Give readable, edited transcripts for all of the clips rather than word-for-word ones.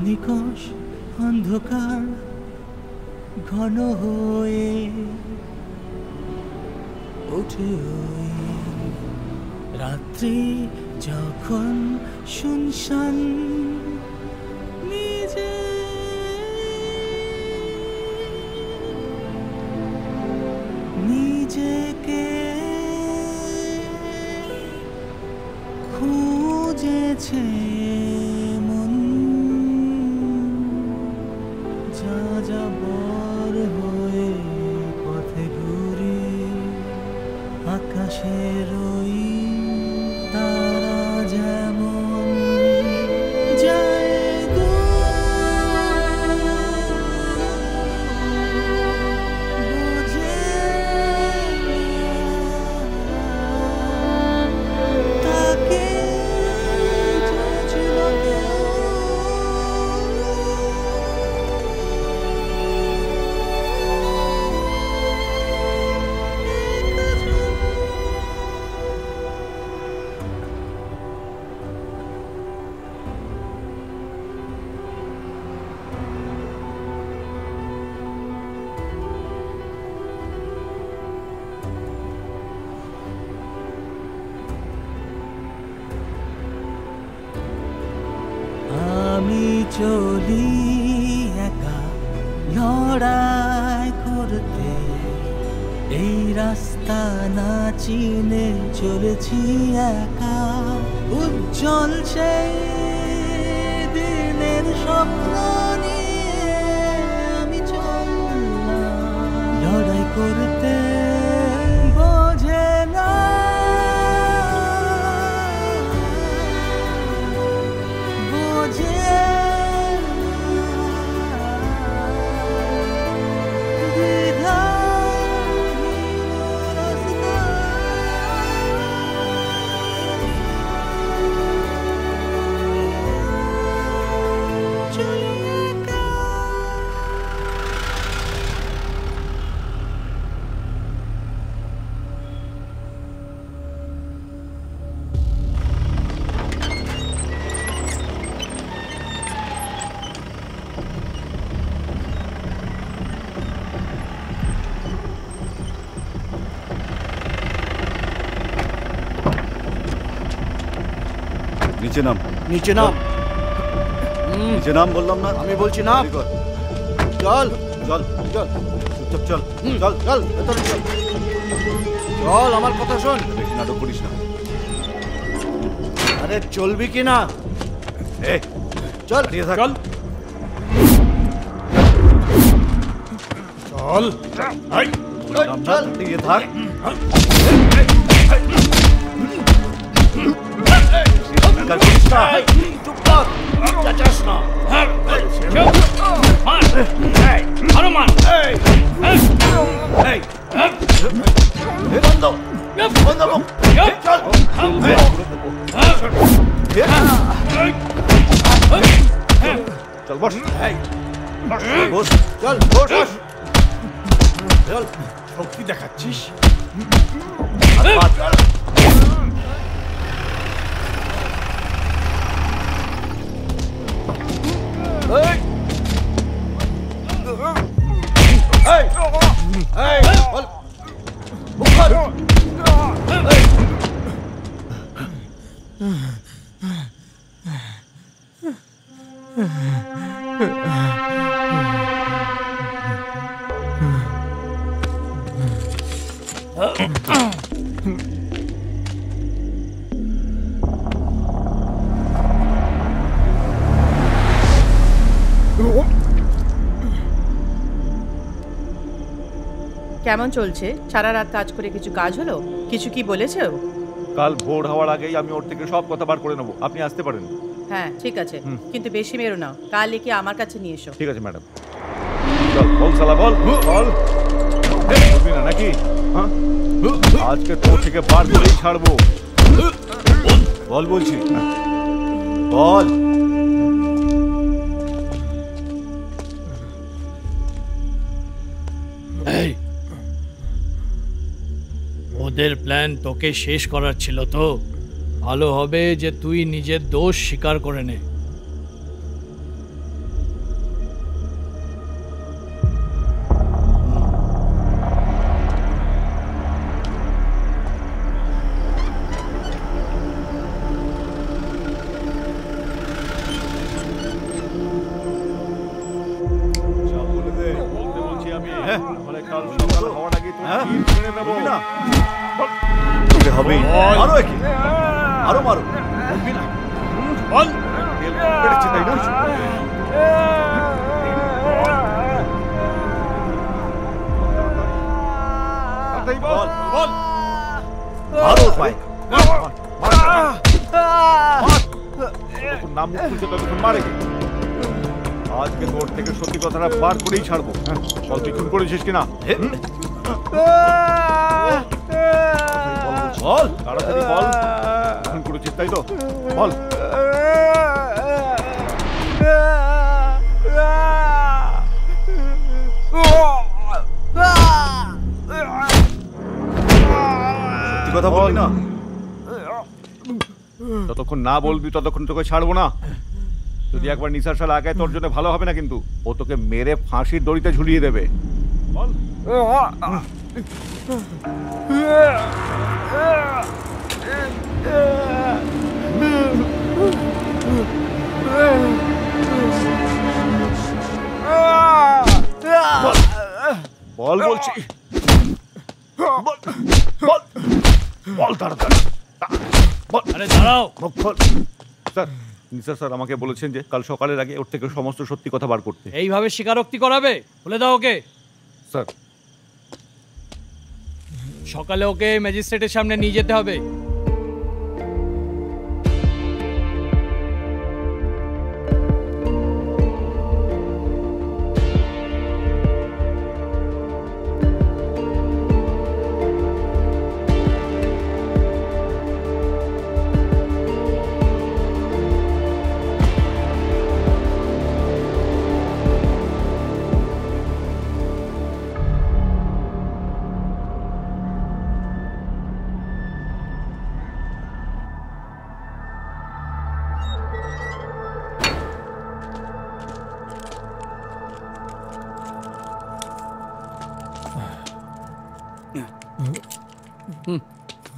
নিকষ অন্ধকার ঘন হয়ে ওঠে রাত্রি যখন শুনশান নিজে নিজেকে খুঁজেছে মন যা যাবর হয়ে পথে ঘুরে আকাশের ওই তারা যেমন যায় বোঝে তাকে আমি চলি একা লড়াই করতে এই রাস্তা না চিনে চলেছি একা উজ্জ্বল সেই দিনের স্বপ্ন নিয়ে আমি চললাম লড়াই করতে বোঝে না বোঝে नीचे नाम नीचे नाम नीचे नाम बोल रहा আমি বলছি নাম চল चल चल चुपचाप चल চল চল ভেতরে চল চল আমার কথা শোন বেশি নাটক করিস না আরে চলবি কি না এ চল চল চল चल ये থাক চুপ কর চাচাস না আরো মান বন্ধ বন্ধ চল चल बस বস চল বস চল শক্তি দেখাচ্ছিস চল এই এই এই বল মুখর এই কেমন চলছে? সারা রাত কাজ করে কিছু কাজ হলো? কিছু কি বলেছে? কাল ভোর হওয়ার আগেই আমি ওর থেকে সব কথা বার করে নেবো, আপনি আসতে পারেন। হ্যাঁ ঠিক আছে, কিন্তু বেশি মেরো না, কাল একে আমার কাছে নিয়ে এসো। ঠিক আছে ম্যাডাম। চল বল সালা বল বল বুঝবি না নাকি? আজকে তোর থেকে বার করেই ছাড়বো। বল বলছি বল। ওদের প্ল্যান তোকে শেষ করার ছিল তো, ভালো হবে যে তুই নিজের দোষ স্বীকার করে নে। নেবো না তোকে হবে মারো একে আরো মারো বলবি না বল তেল বেড়েছে তাই না তাড়াতাড়ি বল বল মারো পায় নাম মুখ খুলছে ততক্ষণ মারে আজকে তোর থেকে সত্যি কথাটা বার করেই ছাড়বো বল তুই খুন করেছিস কিনা বল তাড়াতাড়ি বল খুন করেছিস তাই তো বল সত্যি কথা বলবি না যতক্ষণ না বলবি ততক্ষণ তোকে ছাড়বো না যদি একবার নিশার শালা আগায় তোর জন্য ভালো হবে না কিন্তু ও তোকে মেরে ফাঁসির দড়িতে ঝুলিয়ে দেবে বল বল বলছি বল বল বল তাড়াতাড়ি বল আরে দাঁড়াও মুখ খোল স্যার নিসার স্যার আমাকে বলেছেন যে কাল সকালের আগে ওর থেকে সমস্ত সত্যি কথা বার করতে এইভাবে স্বীকারোক্তি করাবে বলে দাও ওকে স্যার সকালে ওকে ম্যাজিস্ট্রেটের সামনে নিয়ে যেতে হবে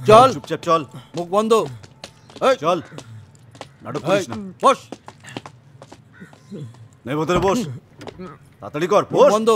চল চুপচাপ চল মুখ বন্ধ চল নাটক করিস না বস নে ভেতরে বস তাড়াতাড়ি কর মুখ বস বন্ধ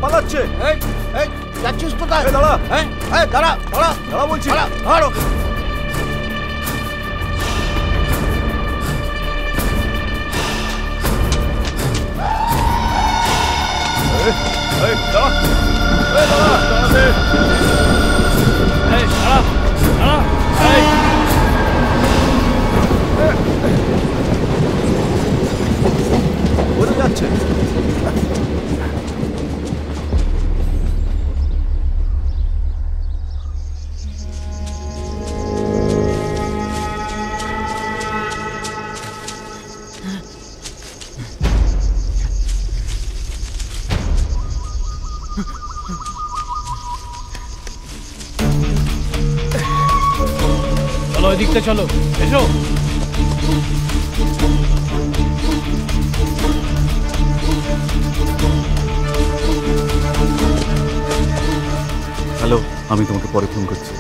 পালাচ্ছে যাচ্ছিস কোথায় দাঁড়া দাঁড়া দাঁড়া দাঁড়া বলছি ধরো দাঁড়া দাঁড়া এই দাঁড়া দাঁড়া এই কোথায় যাচ্ছে চলো ওই দিকটা চলো এসো হ্যালো আমি তোমাকে পরে ফোন করছি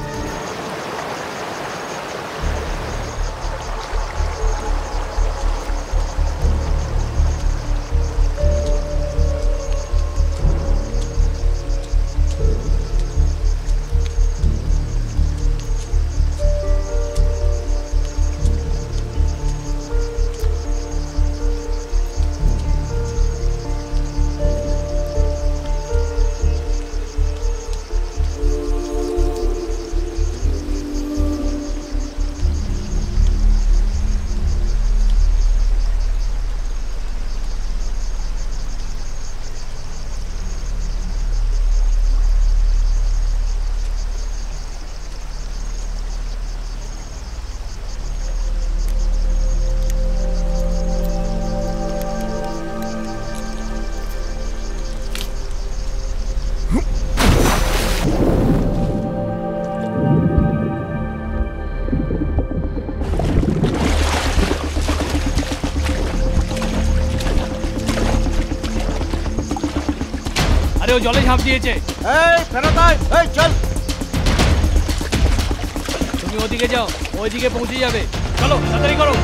কেউ জলে ঝাঁপ দিয়েছে। এই ফেরত আয়, এই চল। তুমি ওদিকে যাও, ওইদিকে পৌঁছে যাবে। চলো তাড়াতাড়ি করো।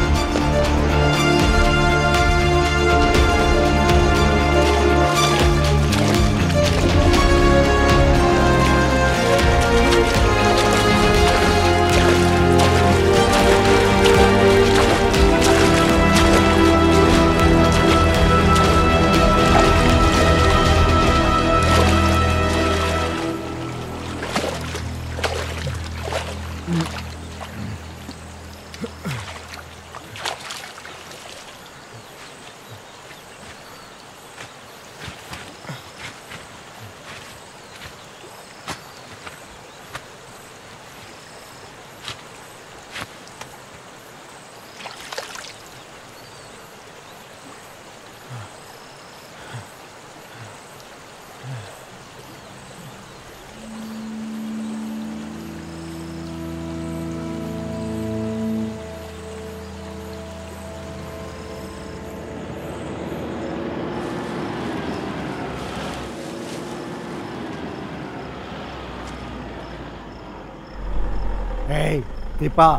এই কৃপা,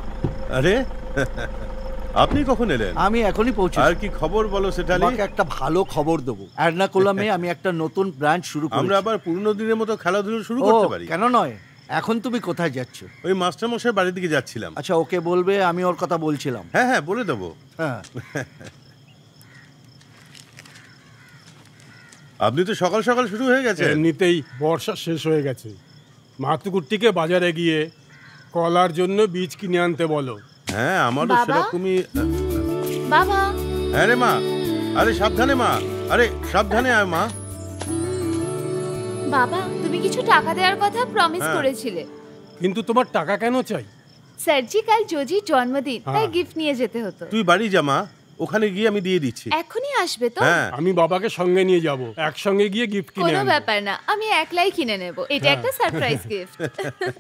আরে আপনি কখন এলেন? আমি এখনই পৌঁছেছি। আর কি খবর বলো সেটালি? তোমাকে একটা ভালো খবর দেবো। এর্নাকুলামে আমি একটা নতুন ব্রাঞ্চ শুরু করেছি। আমরা আবার পুরনো দিনের মতো খেলাধুলো শুরু করতে পারি। কেন নয়? এখন তুমি কোথায় যাচ্ছ? ওই মাস্টারমশাই বাড়ির দিকে যাচ্ছিলাম। আচ্ছা, ওকে বলবে আমি ওর কথা বলছিলাম। হ্যাঁ হ্যাঁ, বলে দেবো। হ্যাঁ। আপনি তো সকাল সকাল শুরু হয়ে গেছে। এমনিতেই বর্ষা শেষ হয়ে গেছে। মাতুকুট্টিকে বাজারে গিয়ে কলার জন্য বীজ কিনে আনতে বলো। হ্যাঁ, আমারও বাবা? সেরকমই। বাবা, হ্যাঁ রে মা, আরে সাবধানে মা, আরে সাবধানে আয় মা। বাবা তুমি কিছু টাকা দেওয়ার কথা প্রমিস হ্যাঁ। করেছিলে। কিন্তু তোমার টাকা কেন চাই? স্যারজি কাল জোজির জন্মদিন, তাই হ্যাঁ। গিফট নিয়ে যেতে হতো। তুই বাড়ি যা মা, ওখানে গিয়ে আমি দিয়ে দিচ্ছি। এখনই আসবে তো? হ্যাঁ। আমি বাবাকে সঙ্গে নিয়ে যাব, একসঙ্গে গিয়ে গিফট কিনে কোনো আনবো। ব্যাপার না, আমি একলাই কিনে নেব। এটা হ্যাঁ। একটা সারপ্রাইজ গিফট।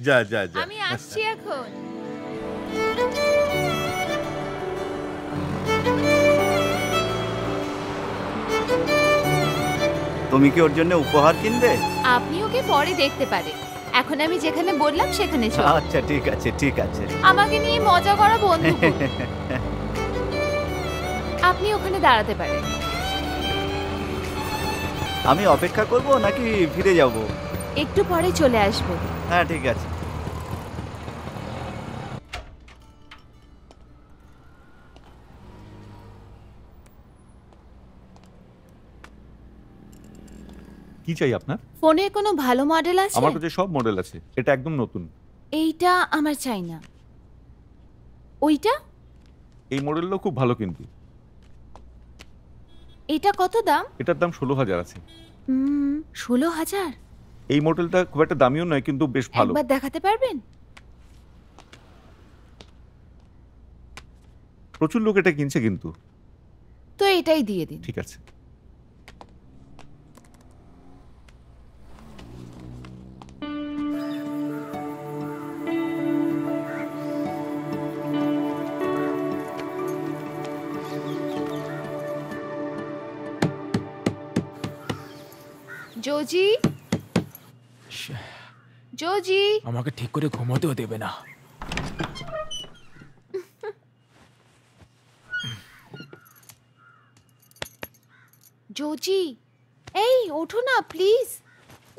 যা যা যা। আমি আসছি এখন। তুমি কি ওর জন্য উপহার কিনবে? আপনি ওকে পরে দেখতে পারেন, এখন আমি যেখানে বললাম সেখানে চল। আচ্ছা ঠিক আছে ঠিক আছে। আমাকে নিয়ে মজা করা বন্ধ করুন। আপনি ওখানে দাঁড়াতে পারেন। আমি অপেক্ষা করব নাকি ফিরে যাব? একটু পরে চলে আসবে। হ্যাঁ ঠিক আছে। কি চাই আপনার? ফোনের কোনো ভালো মডেল আছে? আমার কাছে সব মডেল আছে, এটা একদম নতুন। এইটা আমার চাই না। ওইটা? এই মডেলটাও খুব ভালো কিন্তু। এটা কত দাম? এটার দাম 16,000 আছে। 16,000? এই মডেলটা খুব একটা দামিও নয় কিন্তু বেশ ভালো। একবার দেখাতে পারবেন? প্রচুর লোক এটা কিনছে কিন্তু। তো এটাই দিয়ে দিন। ঠিক আছে। জোজি, জোজি, আমাকে ঠিক করে ঘুমোতেও দেবে না। জোজি, এই ওঠো না প্লিজ,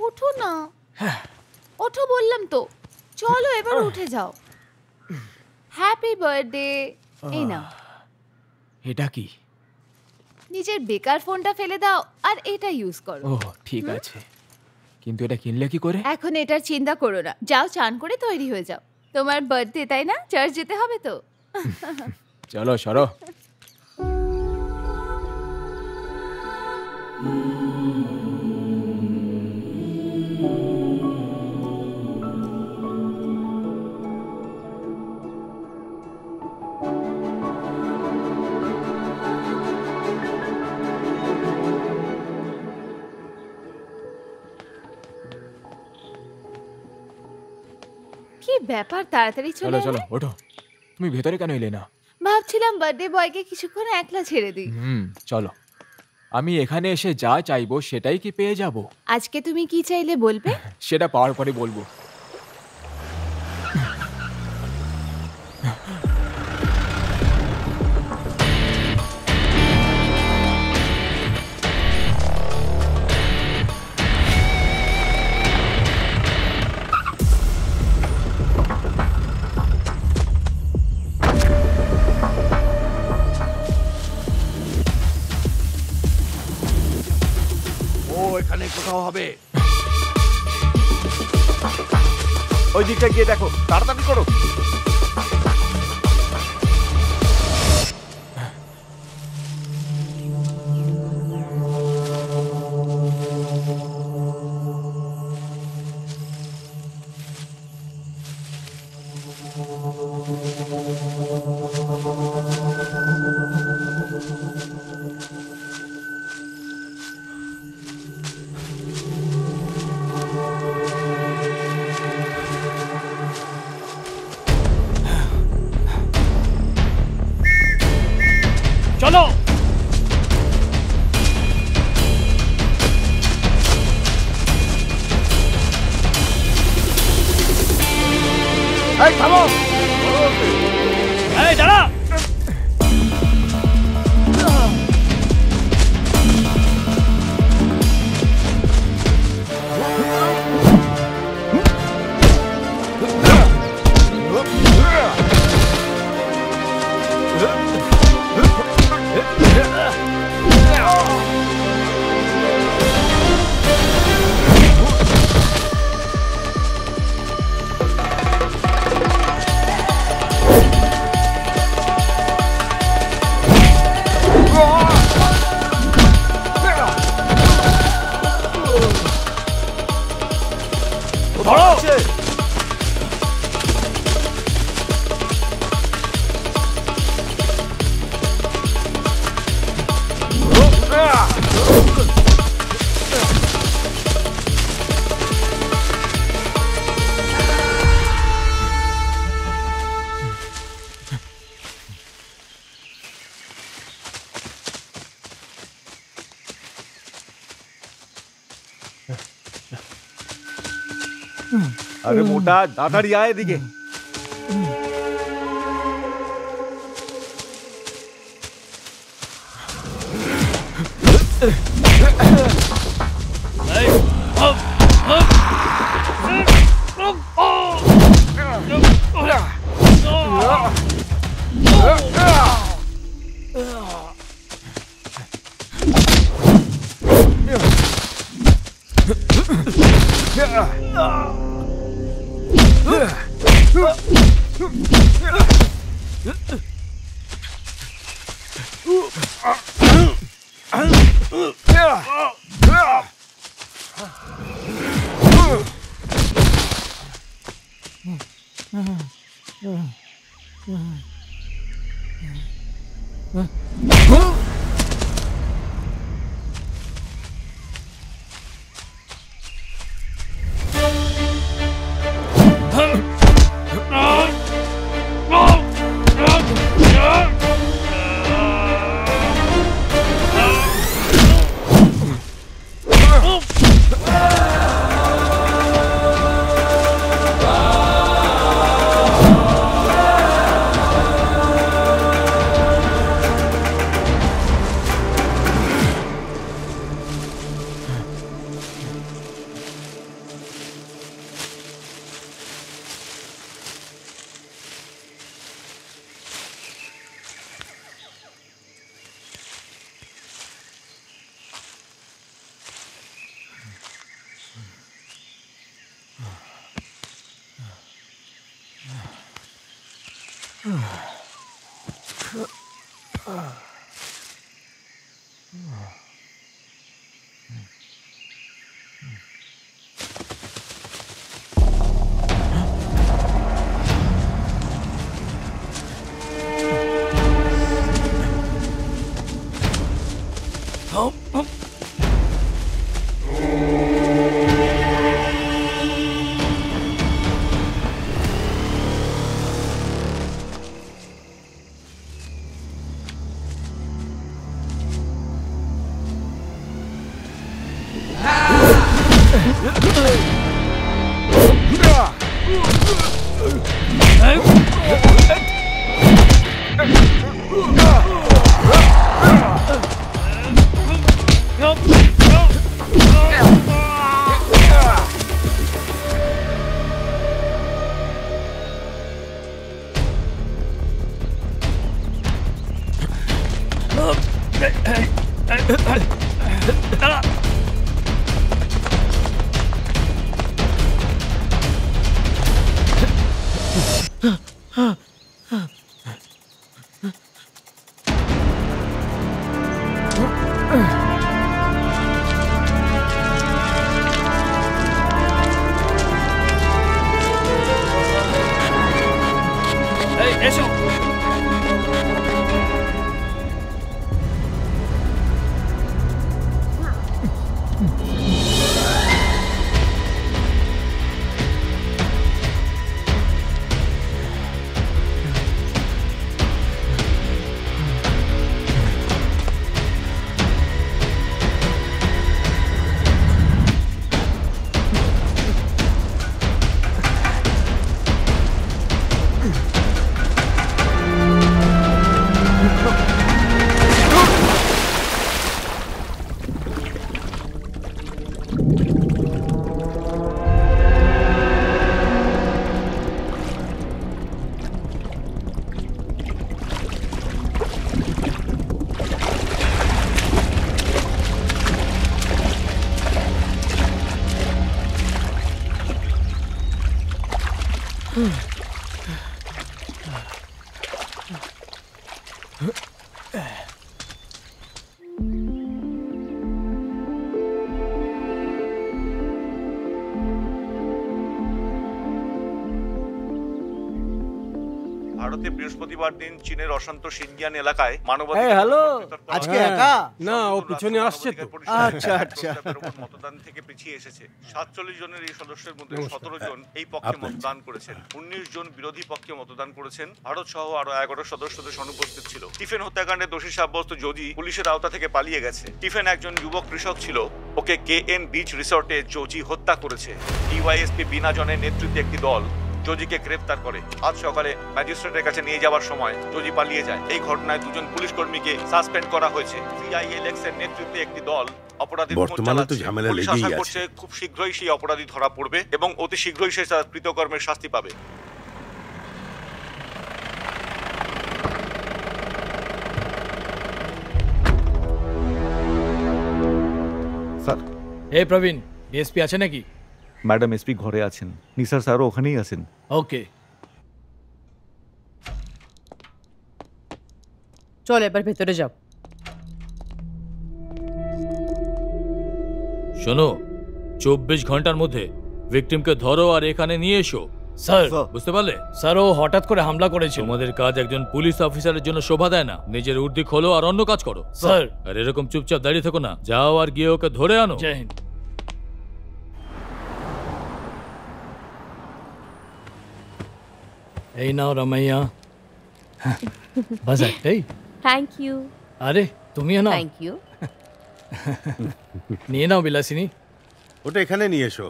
ওঠো না। ওঠো বললাম তো। চলো এবার উঠে যাও। Happy birthday. এই নাও। এটা কি? নিজের বেকার ফোনটা ফেলে দাও আর এটা ইউজ করো। ও ঠিক আছে, কিন্তু এটা কিনলে কি করে? এখন এটার চিন্তা করো না, যাও চান করে তৈরি হয়ে যাও। তোমার বার্থডে তাই না, চার্চ যেতে হবে তো। চলো সরো। কি ব্যাপার, তাড়াতাড়ি চলো চলে চলো এলে? ওঠো। তুমি ভেতরে কেন এলে না? ভাবছিলাম বার্থডে বয়কে কিছুক্ষণ একলা ছেড়ে দিই। চলো। আমি এখানে এসে যা চাইবো সেটাই কি পেয়ে যাব? আজকে তুমি কি চাইলে বলবে? সেটা পাওয়ার পরে বলবো। ও এখানে কোথাও হবে। ওই দিকটা গিয়ে দেখো, তাড়াতাড়ি করো। চলো। এই থামো। এই দাঁড়া। আরে মোটা, তাড়াতাড়ি আয় এদিকে। এসো। ভারতে বৃহস্পতিবার দিন চীনের অশান্ত সিনজিয়াং এলাকায় আজকে একা? না, ও পিছনে আসছে তো। আচ্ছা, আচ্ছা। মতদান থেকে পিছিয়ে এসেছে। 47 জনের এই সদস্যের মধ্যে 17 জন এই পক্ষে মতদান করেছেন, 19 জন বিরোধী পক্ষে মতদান করেছেন। ভারত সহ আরো 11 সদস্যদের অনুপস্থিত ছিল। টিফেন হত্যাকাণ্ডে দোষী সাব্যস্ত জোজি পুলিশের আওতা থেকে পালিয়ে গেছে। টিফেন একজন যুবক কৃষক ছিল, ওকে কেএন বিচ রিসর্টে জোজি হত্যা করেছে। ডিওয়াইএসপি বিনা জনের নেতৃত্বে একটি দল জোজিকে গ্রেফতার করে। আজ সকালে ম্যাজিস্ট্রেটের কাছে নিয়ে যাওয়ার সময় জোজি পালিয়ে যায়। এই ঘটনায় দুজন পুলিশ কর্মীকে সাসপেন্ড করা হয়েছে। সিআইএলএক্স এর নেতৃত্বে একটি দল অপরাধীর খোঁজ চালাচ্ছে। পুলিশ আশা করছে খুব শীঘ্রই সেই অপরাধী ধরা পড়বে এবং অতি শীঘ্রই সে তার কৃতকর্মের শাস্তি পাবে। স্যার, হে প্রবীণ, ডিএসপি আছে নাকি? ম্যাডাম এসপি ঘরে আছেন, নিসার স্যারও ওখানেই আছেন। ওকে, চল এবার ভেতরে যাও। শোনো, 24 ঘন্টার মধ্যে ভিকটিমকে ধরো আর এখানে নিয়ে এসো। স্যার। বুঝতে পারলে? স্যার, ও হঠাৎ করে হামলা করেছে। তোমাদের কাজ একজন পুলিশ অফিসারের জন্য শোভা দেয় না। নিজের উর্দি খোলো আর অন্য কাজ করো। স্যার। আর এরকম চুপচাপ দাঁড়িয়ে থেকো না, যাও আর গিয়ে ওকে ধরে আনো। জয় হিন্দ। এই নাও রামাইয়া, বাস একটাই। Thank you. আরে তুমিও নাও। Thank you. নিয়ে নাও বিলাসিনী। ওটা এখানে নিয়ে এসো।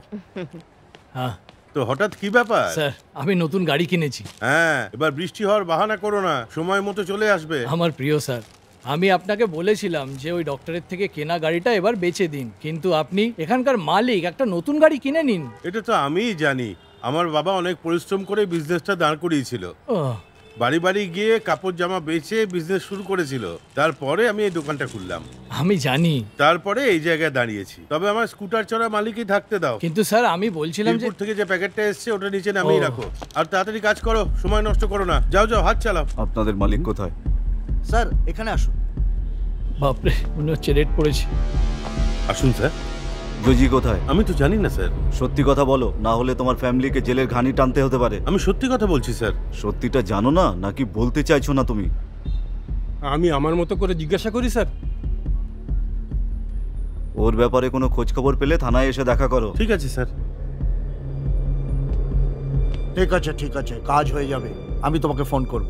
হ্যাঁ। তো হঠাৎ কি ব্যাপার? স্যার, আমি নতুন গাড়ি কিনেছি। হ্যাঁ, এবার বৃষ্টি হওয়ার বাহানা করো না, সময় মতো চলে আসবে। আমার প্রিয় স্যার, আমি আপনাকে বলেছিলাম যে ওই ডক্টরের থেকে কেনা গাড়িটা এবার বেচে দিন, কিন্তু আপনি এখানকার মালিক, একটা নতুন গাড়ি কিনে নিন। এটা তো আমিই জানি। আমার বাবা অনেক পরিশ্রম করে বিজনেসটা দাঁড় করিয়েছিল। বাড়ি বাড়ি গিয়ে কাপড় জামা বেচে বিজনেস শুরু করেছিল। তারপরে আমি এই দোকানটা খুললাম। আমি জানি। তারপরে এই জায়গায় দাঁড়িয়েছি। তবে আমার স্কুটার চড়া মালিকই থাকতে দাও। কিন্তু স্যার, আমি বলছিলাম যে থেকে যে প্যাকেটটা এসছে ওটা নিচে নামিয়ে রাখো। আর তাড়াতাড়ি কাজ করো, সময় নষ্ট করো না। যাও যাও, হাত চালাও। আপনাদের মালিক কোথায়? স্যার, এখানে আসুন। বাপরে, মনে হচ্ছে রেড পড়েছে। আসুন স্যার। জোজি কোথায়? আমি তো জানি না স্যার। সত্যি কথা বলো, না হলে তোমার ফ্যামিলিকে জেলের ঘানি টানতে হতে পারে। আমি সত্যি কথা বলছি স্যার। সত্যিটা জানো না নাকি বলতে চাইছো না তুমি? আমি আমার মতো করে জিজ্ঞাসা করি স্যার। ওর ব্যাপারে কোনো খোঁজ খবর পেলে থানায় এসে দেখা করো। ঠিক আছে স্যার। ঠিক আছে, ঠিক আছে, কাজ হয়ে যাবে। আমি তোমাকে ফোন করব।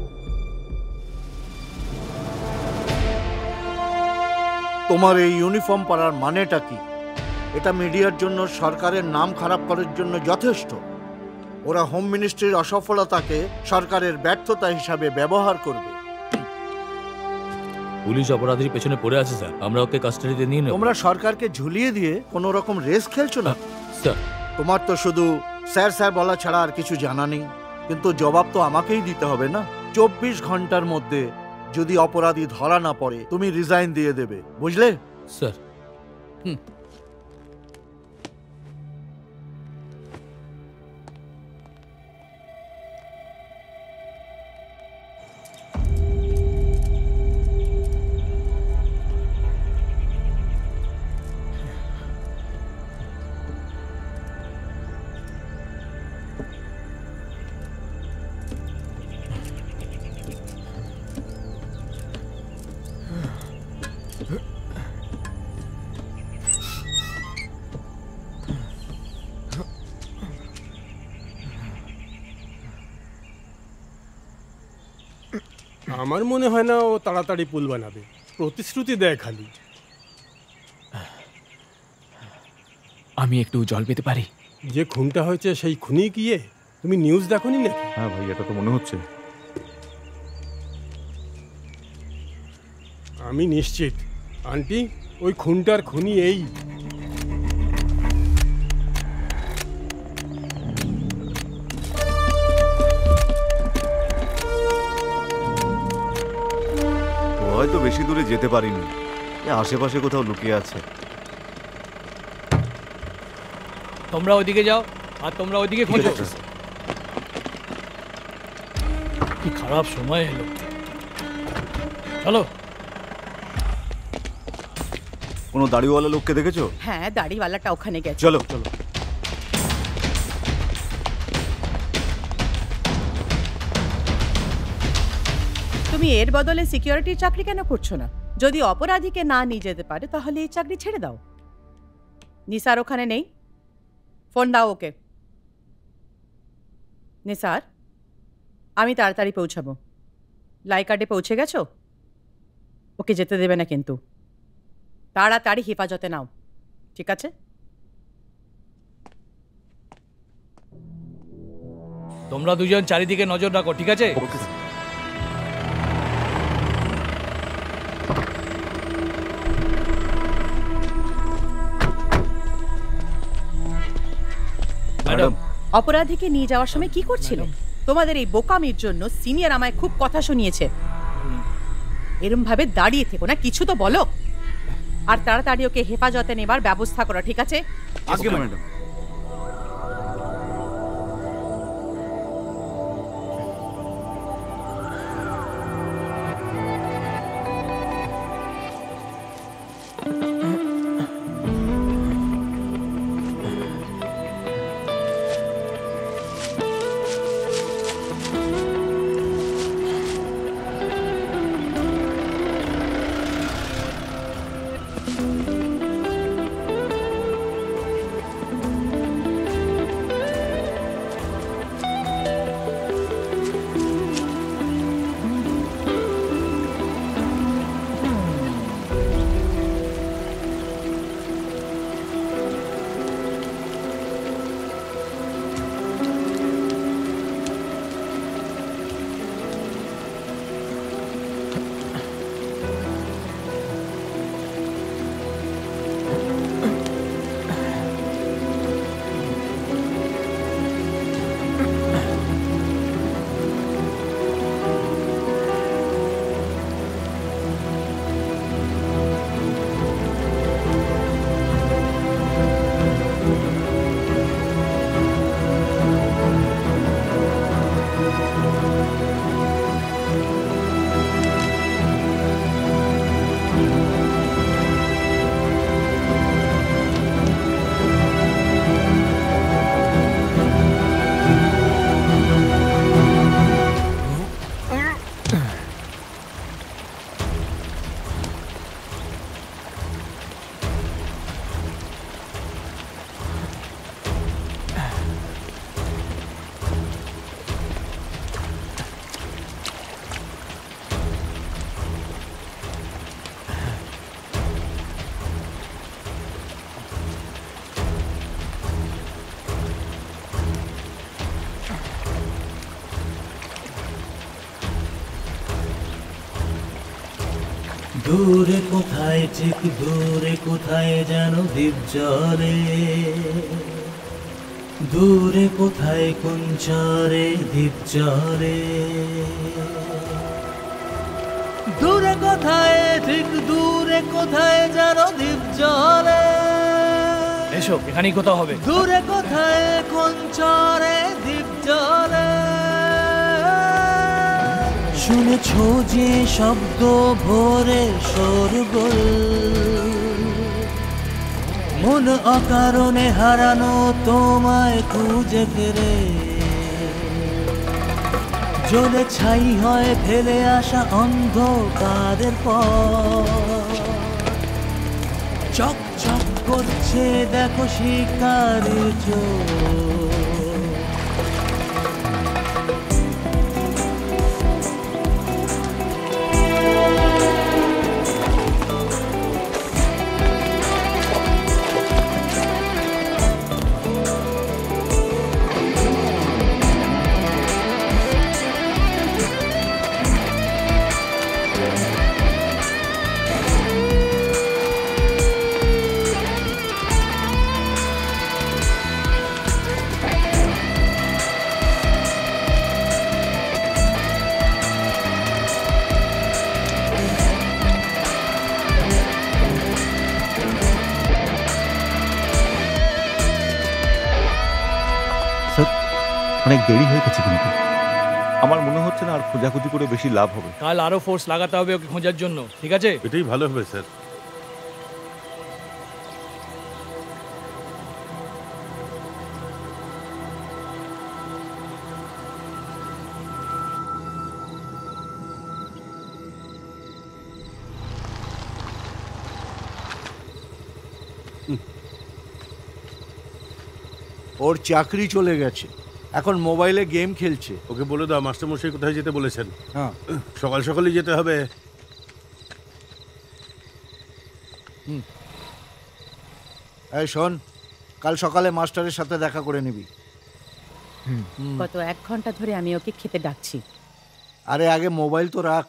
তোমার এই ইউনিফর্ম পরার মানেটা কি? এটা মিডিয়ার জন্য সরকারের নাম খারাপ করার জন্য যথেষ্ট। ওরা হোম মিনিস্ট্রির অসফলতাকে সরকারের ব্যর্থতা হিসাবে ব্যবহার করবে। পুলিশ অপরাধীর পেছনে পড়ে আছে স্যার, আমরা ওকে কাস্টাডিতে নিয়ে নেব। তোমরা সরকারকে ঝুলিয়ে দিয়ে কোনো রকম রেস খেলছো না স্যার। তোমার তো শুধু স্যার স্যার বলা ছাড়া আর কিছু জানা নেই, কিন্তু জবাব তো আমাকেই দিতে হবে না। 24 ঘন্টার মধ্যে যদি অপরাধী ধরা না পড়ে তুমি রিজাইন দিয়ে দেবে, বুঝলে? স্যার। আমার মনে হয় না ও তাড়াতাড়ি পুল বানাবে, প্রতিশ্রুতি দেয় খালি। আমি একটু জল পেতে পারি? যে খুনটা হয়েছে সেই খুনি গিয়ে তুমি নিউজ দেখোনি নাকি? হ্যাঁ ভাই, এটা তো মনে হচ্ছে। আমি নিশ্চিত আন্টি ওই খুনটার খুনি এই। হয়তো বেশি দূরে যেতে পারিনি, আশেপাশে কোথাও লুকিয়ে আছে। তোমরা ওইদিকে যাও আর তোমরা ওইদিকে খোঁজো। কি খারাপ সময় এলো। চলো। কোনো দাড়িওয়ালা লোককে দেখেছো? হ্যাঁ, দাড়িওয়ালাটা ওখানে গেছে। চলো চলো। তুমি এর বদলে সিকিউরিটির চাকরি কেন করছো না? যদি অপরাধীকে না নিয়ে যেতে পারে তাহলে এই চাকরি ছেড়ে দাও। নিসার ওখানে নেই, ফোন দাও ওকে। নিসার, আমি তাড়াতাড়ি পৌঁছাবো। লাইকার্ডে পৌঁছে গেছো? ওকে যেতে দেবে না কিন্তু। তাড়াতাড়ি হেফাজতে নাও, ঠিক আছে? তোমরা দুজন চারিদিকে নজর রাখো, ঠিক আছে? ম্যাডাম, অপরাধীকে নিয়ে যাওয়ার সময় কি করছিল? তোমাদের এই বোকামির জন্য সিনিয়র আমায় খুব কথা শুনিয়েছে। এরম ভাবে দাঁড়িয়ে থেকো না, কিছু তো বলো। আর তাড়াতাড়ি ওকে হেফাজতে নেবার ব্যবস্থা করো, ঠিক আছে? আগে ম্যাডাম। দূরে কোথায়, ঠিক দূরে কোথায় যেন দ্বীপ জ্বলে, দূরে কোথায় কোন চরে দ্বীপ জ্বলে, দূরে কোথায়, ঠিক দূরে কোথায় যেন দ্বীপ জ্বলে, এসো এখানেই কোথাও হবে। দূরে কোথায় কোন চরে দ্বীপ জ্বলে, শুনেছো যে শব্দ ভোরে শোরগোল, মন অকারণে হারানো তোমায় খুঁজে ফিরে, জ্বলে ছাই হয় ফেলে আসা অন্ধকারের পর, চক চক করছে দেখো শিকারের চোখ। অনেক দেরি হয়ে গেছে, কিন্তু আমার মনে হচ্ছে না আর খোঁজাখুঁজি করে বেশি লাভ হবে। কাল আরো ফোর্স লাগাতে হবে ওকে খোঁজার জন্য, ঠিক আছে? এটাই ভালো হবে স্যার। ওর চাকরি চলে গেছে, এখন মোবাইলে গেম খেলছে। ওকে বলে দাও মাস্টারমশাই কোথায় যেতে বলেছেন। হ্যাঁ, সকাল সকালই যেতে হবে। এই শোন, কাল সকালে মাস্টারের সাথে দেখা করে নিবি। গত 1 ঘন্টা ধরে আমি ওকে খেতে ডাকছি। আরে আগে মোবাইল তো রাখ।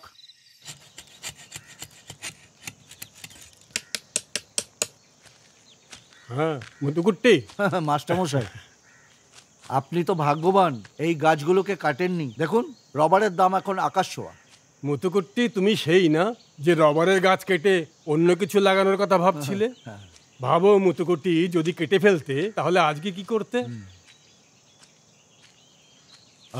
হ্যাঁ মধুকুট্টি। মাস্টারমশাই, আপনি তো ভাগ্যবান, এই গাছগুলোকে কাটেননি। দেখুন রবারের দাম এখন আকাশ ছোঁয়া। মুতুকুট্টি, তুমি সেই না যে রবারের গাছ কেটে অন্য কিছু লাগানোর কথা ভাবছিলে? ভাবো মুতুকুট্টি, যদি কেটে ফেলতে তাহলে আজকে কি করতে?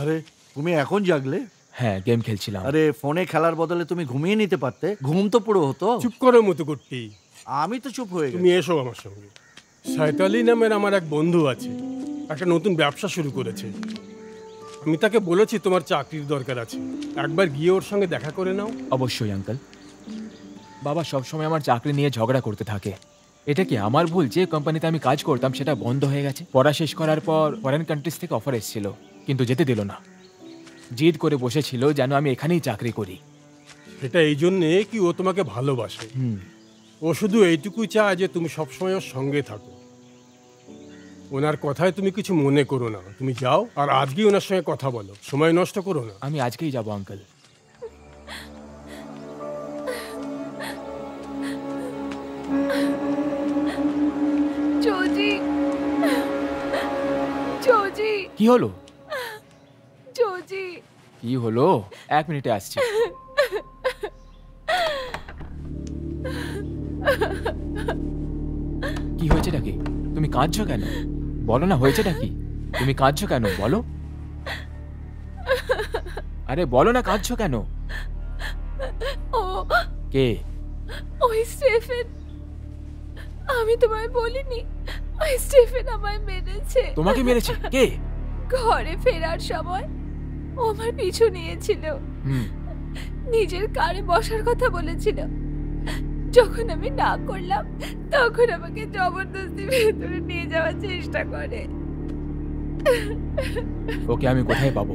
আরে তুমি এখন জাগলে? হ্যাঁ, গেম খেলছিলাম। আরে ফোনে খেলার বদলে তুমি ঘুমিয়ে নিতে পারতে, ঘুম তো পুরো হতো। চুপ করো মুতুকুট্টি। আমি তো চুপ হয়ে গেছি। তুমি এসো আমার সঙ্গে। সাইতালি নামের আমার এক বন্ধু আছে, একটা নতুন ব্যবসা শুরু করেছে। আমি তাকে বলেছি তোমার চাকরির দরকার আছে, একবার গিয়ে ওর সঙ্গে দেখা করে নাও। অবশ্যই আঙ্কেল। বাবা সবসময় আমার চাকরি নিয়ে ঝগড়া করতে থাকে। এটা কি আমার ভুল যে কোম্পানিতে আমি কাজ করতাম সেটা বন্ধ হয়ে গেছে? পড়া শেষ করার পর ফরেন কান্ট্রিজ থেকে অফার এসেছিল, কিন্তু যেতে দিল না। জিদ করে বসেছিল যেন আমি এখানেই চাকরি করি। সেটা এই জন্যে কি ও তোমাকে ভালোবাসে। ও শুধু এইটুকুই চায় যে তুমি সবসময় ওর সঙ্গে থাকো। ওনার কথায় তুমি কিছু মনে করো না, তুমি যাও আর আজকেই ওনার সঙ্গে কথা বলো, সময় নষ্ট করো না। আমি আজকেই যাবো আঙ্কেল। জোজি, জোজি, কি হলো? জোজি, কি হলো? 1 মিনিটে আসছি। কি হয়েছে নাকি? তুমি কাঁদছো কেন? বলো না, হয়েছে নাকি? তুমি কাঁদছো কেন বলো? আরে বলো না, কাঁদছো কেন? ও কে? ওই স্টিফেন। আমি তোমায় বলিনি, ওই স্টিফেন আমায় মেরেছে। তোমাকে মেরেছে? কে? ঘরে ফেরার সময় ও আমার পিছু নিয়েছিল, নিজের কারে বসার কথা বলেছিল। যখন আমি না করলাম তখন আমাকে জবরদস্তি ভেতরে নিয়ে যাওয়ার চেষ্টা করে। ওকে আমি কোথায় পাবো?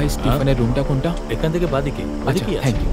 ভাই স্টিফেনের রুমটা কোনটা? এখান থেকে বাদিকে। আচ্ছা, থ্যাংক ইউ।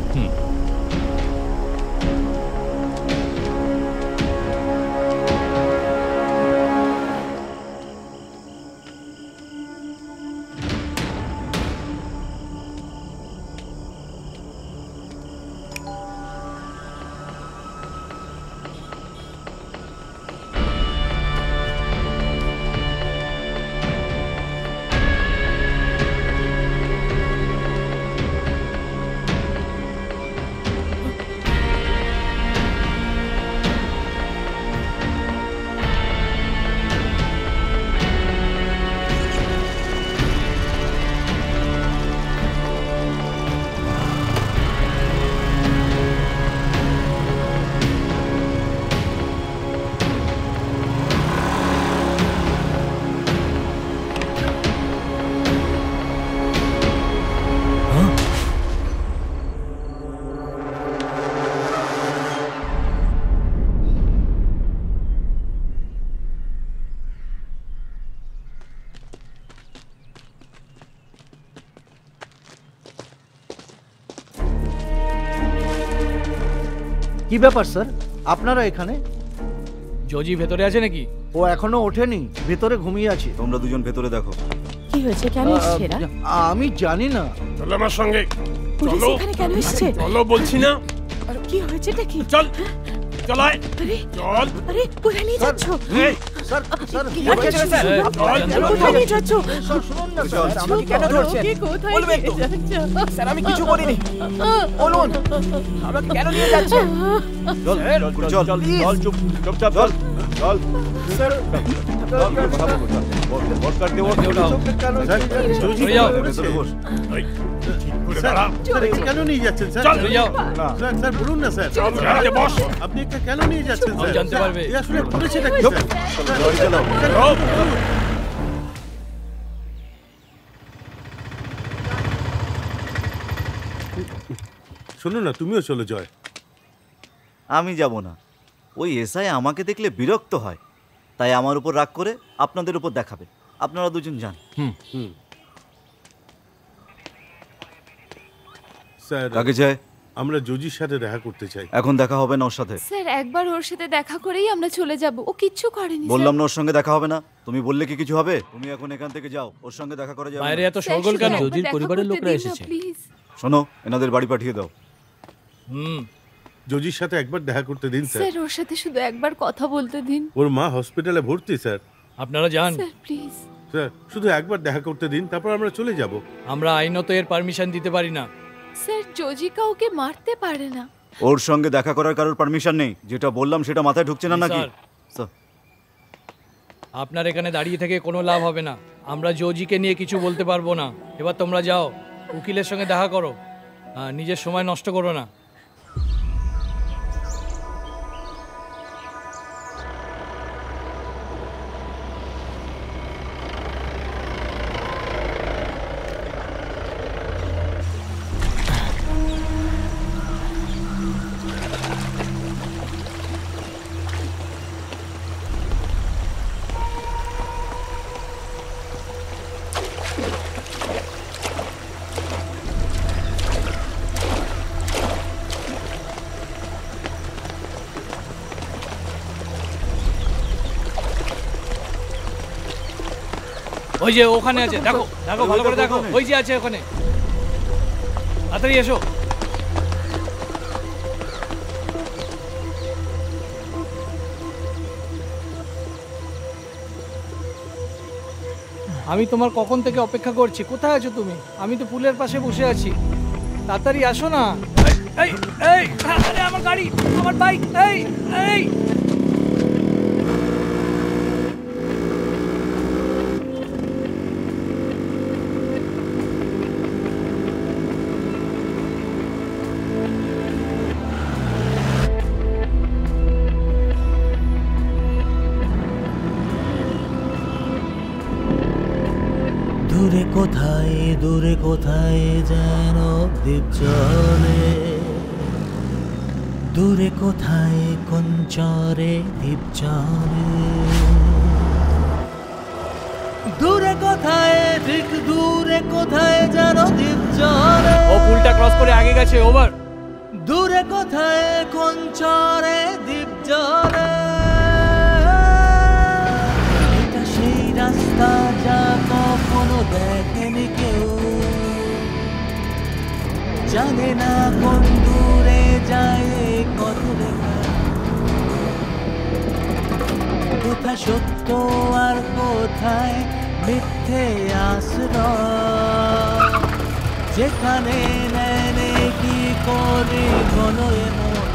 কি ব্যাপার স্যার, আপনারা এখানে? জজি ভেতরে আছে নাকি? ও এখনো ওঠেনি, ভেতরে ঘুমিয়ে আছে। তোমরা দুজন ভেতরে দেখো। কি হয়েছে, কেন এসেছে এরা? আমি জানি না। চলো আমার সঙ্গে। পুলিশ এখানে কেন এসেছে? চলো বলছি না। কি হয়েছে এটা কি? চল চলাই আরে চল। আরে কোথায় নিয়ে যাচ্ছ? স্যার স্যার কি হয়েছে স্যার? কোথায় নিয়ে যাচ্ছ? শুনুন না স্যার, আমাকে কেন ধরছেন? বলবেন তো? স্যার আমি কিছু করিনি, বলুন আমাকে কেন নিয়ে যাচ্ছেন? চল চল চল চল, চুপচাপ চল চল। স্যার কথা বলো, চল। বস কাটতে বস। ভেতরে বস। স্যার একে কেন নিয়ে যাচ্ছেন স্যার? স্যার স্যার বলুন না স্যার, আপনি একে কেন নিয়ে যাচ্ছেন স্যার? জানতে পারবে। এ আসলে করেছেটা কি স্যার? গাড়ি চালাও। শোনো না, তুমিও চলো জয়। আমি যাব না। ওই এসআই আমাকে দেখলে বিরক্ত হয়, তাই আমার উপর রাগ করে আপনাদের উপর দেখাবে। আপনারা দুজন যান। স্যার কাকে চাই? আমরা জজির সাথে দেখা করতে চাই। এখন দেখা হবে না ওর সাথে। স্যার একবার ওর সাথে দেখা করেই আমরা চলে যাব। ও কিচ্ছু করেনি। বললাম না ওর সঙ্গে দেখা হবে না। তুমি বললে কি কিছু হবে? তুমি এখন এখান থেকে যাও, ওর সঙ্গে দেখা করে যাবে। বাইরে এত শোরগোল কেন? জজির পরিবারের লোকরা এসেছে। প্লিজ শোনো, এনাদের বাড়ি পাঠিয়ে দাও। জজির সাথে একবার দেখা করতে দিন স্যার। স্যার ওর সাথে শুধু একবার কথা বলতে দিন। ওর মা হসপিটালে ভর্তি স্যার। আপনারা যান। Sir please. স্যার শুধু একবার দেখা করতে দিন, তারপর আমরা চলে যাব। আমরা আইনত এর পারমিশন দিতে পারি না। স্যার জজি কাউকে মারতে পারে না। ওর সঙ্গে দেখা করার কারোর পারমিশন নেই। যেটা বললাম সেটা মাথায় ঢুকছে না নাকি? স্যার, আপনার এখানে দাঁড়িয়ে থেকে কোনো লাভ হবে না। আমরা জজিকে নিয়ে কিছু বলতে পারবো না। এবার তোমরা যাও, উকিলের সঙ্গে দেখা করো। নিজের সময় নষ্ট করো না। ওই যে ওখানে আছে, দেখো দেখো ভালো করে দেখো। ওই যে আছে ওখানে, তাড়াতাড়ি এসো। আমি তোমার কখন থেকে অপেক্ষা করছি। কোথায় আছো তুমি? আমি তো পুলের পাশে বসে আছি। তাড়াতাড়ি আসো না। এই এই আরে আমার গাড়ি, আমার বাইক। এই এই দূরে কোথায় যেন দ্বীপ জলে, দূরে কোথায় কঞ্চরে দ্বীপ জলে, দূরে কোথায় ঠিক দূরে কোথায় যেন দ্বীপ ক্রস করে আগে গেছে। ওভার। দূরে কোথায় কোন চরে দ্বীপ জলে, এটা সেই রাস্তা যা কখনো দেখেনি কেউ, জানে না কোন দূরে যায় কত রেখা, কোথায় সত্য আর কোথায় মিথ্যে আশ্রয়, যেখানে নেনে কি করে বলো এমন,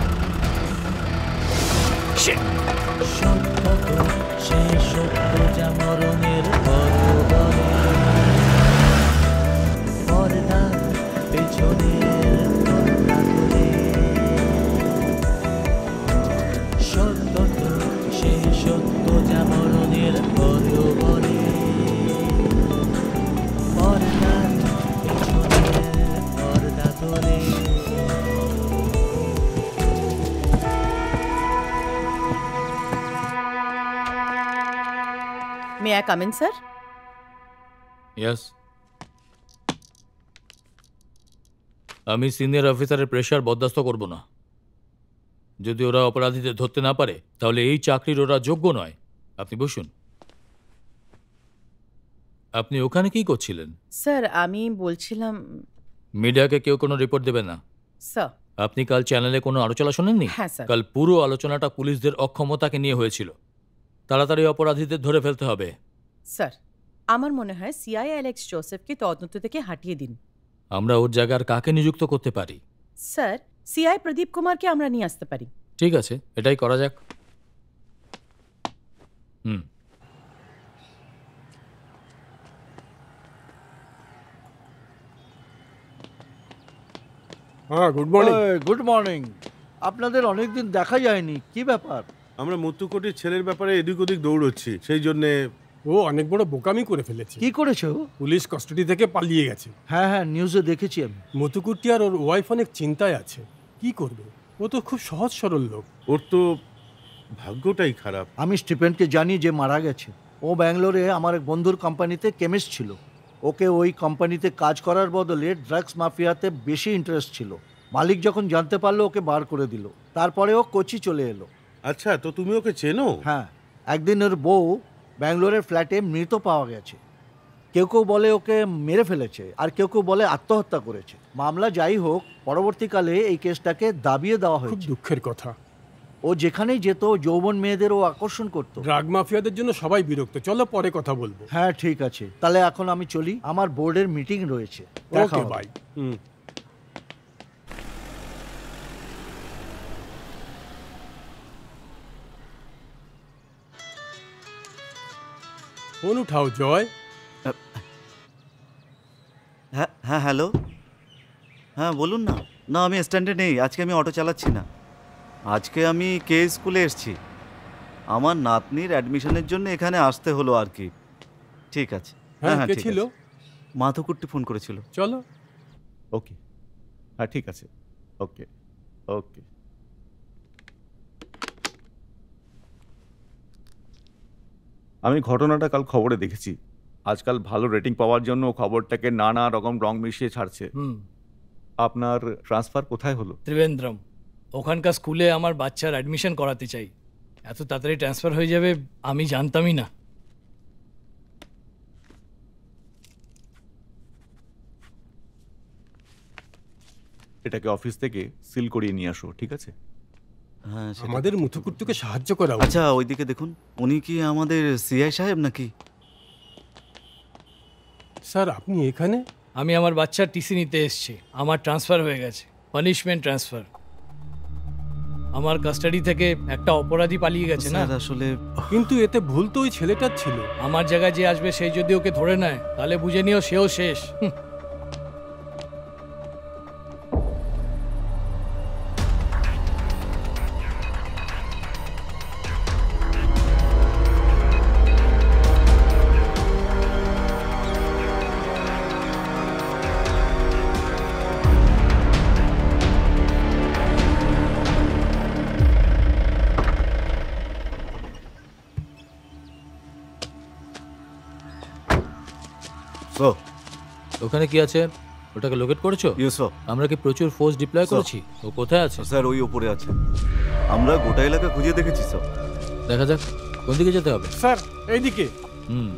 সত্য তো সেই সত্য যা মরণের বলে, পর্দা পেছনের পর্দা করে, সত্য তো সেই সত্য যা মরণের বলে, পর্দা পেছনের পর্দা করে। May I come in sir? Yes. আমি সিনিয়র অফিসারের প্রেশার বরদাস্ত করব না। যদি ওরা অপরাধীদের ধরতে না পারে তাহলে এই চাকরির ওরা যোগ্য নয়। আপনি বসুন। আপনি ওখানে কি করছিলেন? স্যার আমি বলছিলাম। মিডিয়াকে কেউ কোনো রিপোর্ট দেবে না। স্যার আপনি কাল চ্যানেলে কোনো আলোচনা শোনেননি? হ্যাঁ স্যার। কাল পুরো আলোচনাটা পুলিশদের অক্ষমতাকে নিয়ে হয়েছিল। তাড়াতাড়ি অপরাধীদের ধরে ফেলতে হবে। স্যার আমার মনে হয় সিআই অ্যালেক্স জোসেফকে তদন্ত থেকে হটিয়ে দিন। আমরা ওর জায়গার কাকে নিযুক্ত করতে পারি? স্যার সিআই প্রদীপ কুমারকে আমরা নিয়ে আসতে পারি। ঠিক আছে, এটাই করা যাক। হ্যাঁ, গুড মর্নিং। Good morning. আপনাদের অনেকদিন দেখা যায়নি, কি ব্যাপার? আমরা মুত্তুকোটির ছেলের ব্যাপারে এদিক ওদিক দৌড়চ্ছি, সেই জন্যে। ও অনেক বড় বোকামি করে ফেলেছে। কি করেছে ও? পুলিশ কাস্টাডি থেকে পালিয়ে গেছে। হ্যাঁ হ্যাঁ, নিউজে দেখেছি আমি। মতুকুটি আর ওর ওয়াইফ অনেক চিন্তায় আছে। কি করবে? ও তো খুব সহজ সরল লোক। ওর তো ভাগ্যটাই খারাপ। আমি স্টিফেনকে জানি যে মারা গেছে। ও ব্যাঙ্গালোরে আমার এক বন্ধুর কোম্পানিতে কেমিস্ট ছিল। ওকে ওই কোম্পানিতে কাজ করার বদলে ড্রাগস মাফিয়াতে বেশি ইন্টারেস্ট ছিল। মালিক যখন জানতে পারলো ওকে বার করে দিল। তারপরে ও কোচি চলে এলো। আচ্ছা, তো তুমি ওকে চেনো? হ্যাঁ, একদিন ওর বউ ব্যাঙ্গালোরের ফ্ল্যাটে মৃত পাওয়া গেছে। কেউ কেউ বলে ওকে মেরে ফেলেছে, আর কেউ কেউ বলে আত্মহত্যা করেছে। মামলা যাই হোক, পরবর্তীকালে এই কেসটাকে দাবিয়ে দেওয়া হয়েছে। খুব দুঃখের কথা। ও যেখানেই যেত যৌবন মেয়েদেরও আকর্ষণ করত। ড্রাগ মাফিয়াদের জন্য সবাই বিরক্ত। চলো পরে কথা বলবো। হ্যাঁ ঠিক আছে, তাহলে এখন আমি চলি, আমার বোর্ডের মিটিং রয়েছে। Okay bye. ফোন উঠাও জয়। হ্যাঁ হ্যাঁ, হ্যালো। হ্যাঁ বলুন না। না আমি স্ট্যান্ডে নেই, আজকে আমি অটো চালাচ্ছি না। আজকে আমি কে স্কুলে এসেছি। আমার নাতনির অ্যাডমিশনের জন্য এখানে আসতে হলো আর কি। ঠিক আছে। হ্যাঁ কে ছিল? মাধুকুট্টি ফোন করেছিল। চলো। ওকে, হ্যাঁ ঠিক আছে। ওকে ওকে। আমি ঘটনাটা কাল খবরে দেখেছি। আজকাল ভালো রেটিং পাওয়ার জন্য খবরটাকে নানা রকম রং মিশিয়ে ছাড়ছে। আপনার ট্রান্সফার কোথায় হলো? ত্রিবেন্দ্রম। ওখানকার স্কুলে আমার বাচ্চার অ্যাডমিশন করাতে চাই। এত তাড়াতাড়ি ট্রান্সফার হয়ে যাবে আমি জানতামই না। এটাকে অফিস থেকে সিল করিয়ে নিয়ে আসো, ঠিক আছে? হ্যাঁ, আমাদের মুথুকুট্টুকে সাহায্য করা। আচ্ছা ওইদিকে দেখুন, উনি কি আমাদের সিআই সাহেব নাকি? স্যার আপনি এখানে? আমি আমার বাচ্চার টিসি নিতে এসেছি। আমার ট্রান্সফার হয়ে গেছে, পানিশমেন্ট ট্রান্সফার। আমার কাস্টাডি থেকে একটা অপরাধী পালিয়ে গেছে না আসলে। কিন্তু এতে ভুল তো ওই ছেলেটার ছিল। আমার জায়গায় যে আসবে সেই যদি ওকে ধরে নেয় তাহলে বুঝে নিও সেও শেষ। ওখানে কি আছে? ওটাকে লোকেট করেছো? Yes sir. আমরা কি প্রচুর ফোর্স ডিপ্লয় স্যার। করেছি? ও কোথায় আছে? স্যার ওই উপরে আছে। আমরা গোটা এলাকা খুঁজে দেখেছি স্যার। দেখা যাক কোন দিকে যেতে হবে। স্যার এইদিকে। হুম।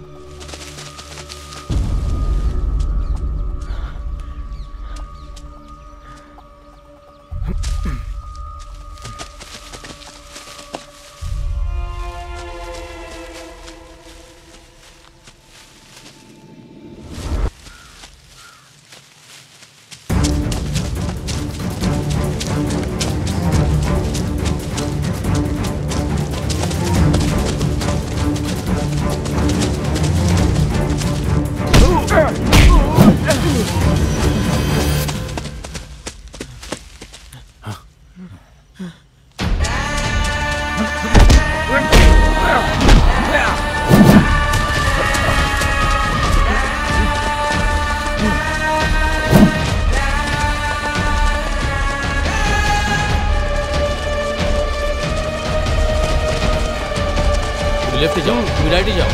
তুমি লেফটে যাও, তুমি রাইটে যাও।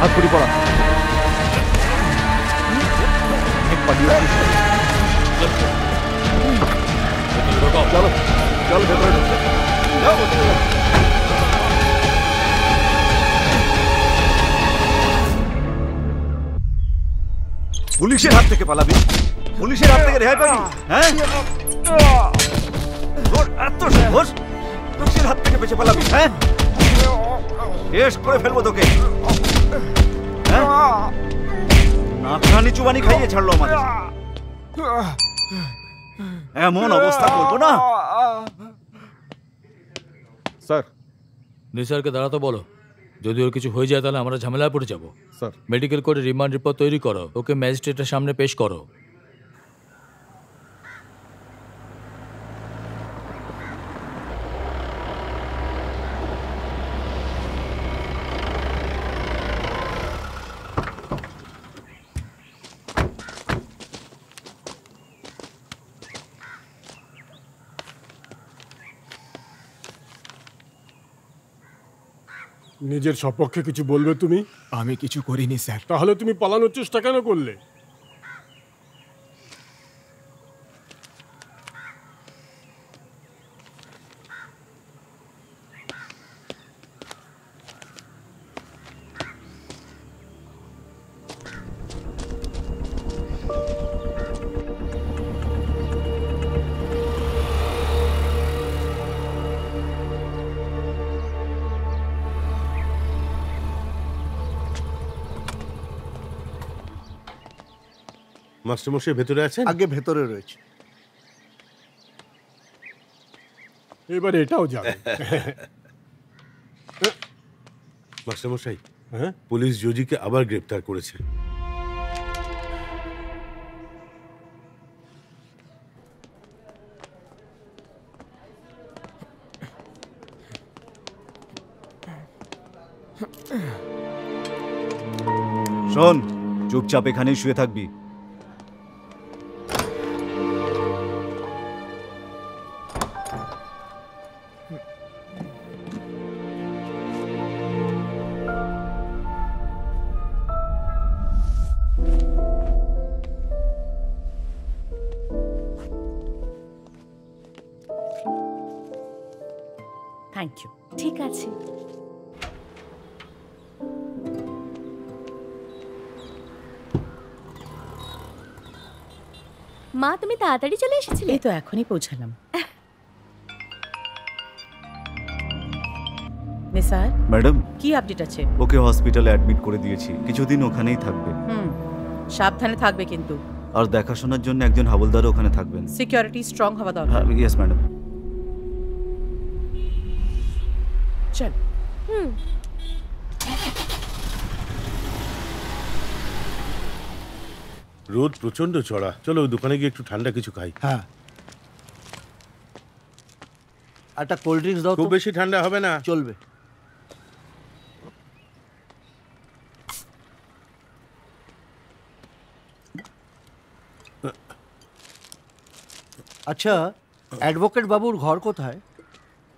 হাত পুরি পড়া। চলো চলো ভেতরে ঢুকো। পুলিশের হাত থেকে পালাবি? পুলিশের হাত থেকে রেহাই পাবি? হ্যাঁ, তোর এত সাহস? পুলিশের হাত থেকে বেঁচে পালাবি? হ্যাঁ, শেষ করে ফেলবো তোকে। হ্যাঁ, নাকরা নিচু বানি খাইয়ে ছাড়লো আমাদের। এমন অবস্থা করবো না। স্যার, নিসারকে দাঁড়াতে বলো। যদি ওর কিছু হয়ে যায় তাহলে আমরা ঝামেলায় পড়ে যাব। স্যার, মেডিকেল করে রিমান্ড রিপোর্ট তৈরি করো, ওকে ম্যাজিস্ট্রেটের সামনে পেশ করো। নিজের সপক্ষে কিছু বলবে তুমি? আমি কিছু করিনি স্যার। তাহলে তুমি পালানোর চেষ্টা কেন করলে? মাস্টারমশাই ভেতরে আছেন? আগে ভেতরে রয়েছে। এবার এটাও যাবে। মাস্টারমশাই, হ্যাঁ, পুলিশ জজিকে আবার গ্রেপ্তার করেছে। শোন, চুপচাপ এখানেই শুয়ে থাকবি। Thank you. ঠিক আছে। মা, তুমি তাড়াতাড়ি চলে এসেছিলে? এই তো এখনই পৌঁছালাম। স্যার, ম্যাডাম, কি আপডেট আছে? ওকে হসপিটালে অ্যাডমিট করে দিয়েছি, কিছুদিন ওখানেই থাকবে। সাবধানে থাকবে কিন্তু। আর দেখাশোনার জন্য একজন হাবলদারও ওখানে থাকবেন। সিকিউরিটি স্ট্রং হওয়া দরকার। হ্যাঁ, ইয়েস ম্যাডাম। চল। রোদ প্রচন্ড চড়া, চলো ওই দোকানে গিয়ে একটু ঠান্ডা কিছু খাই। হ্যাঁ, একটা কোল্ড ড্রিঙ্কস দাও। খুব বেশি ঠান্ডা হবে না। চলবে। আচ্ছা, অ্যাডভোকেট বাবুর ঘর কোথায়?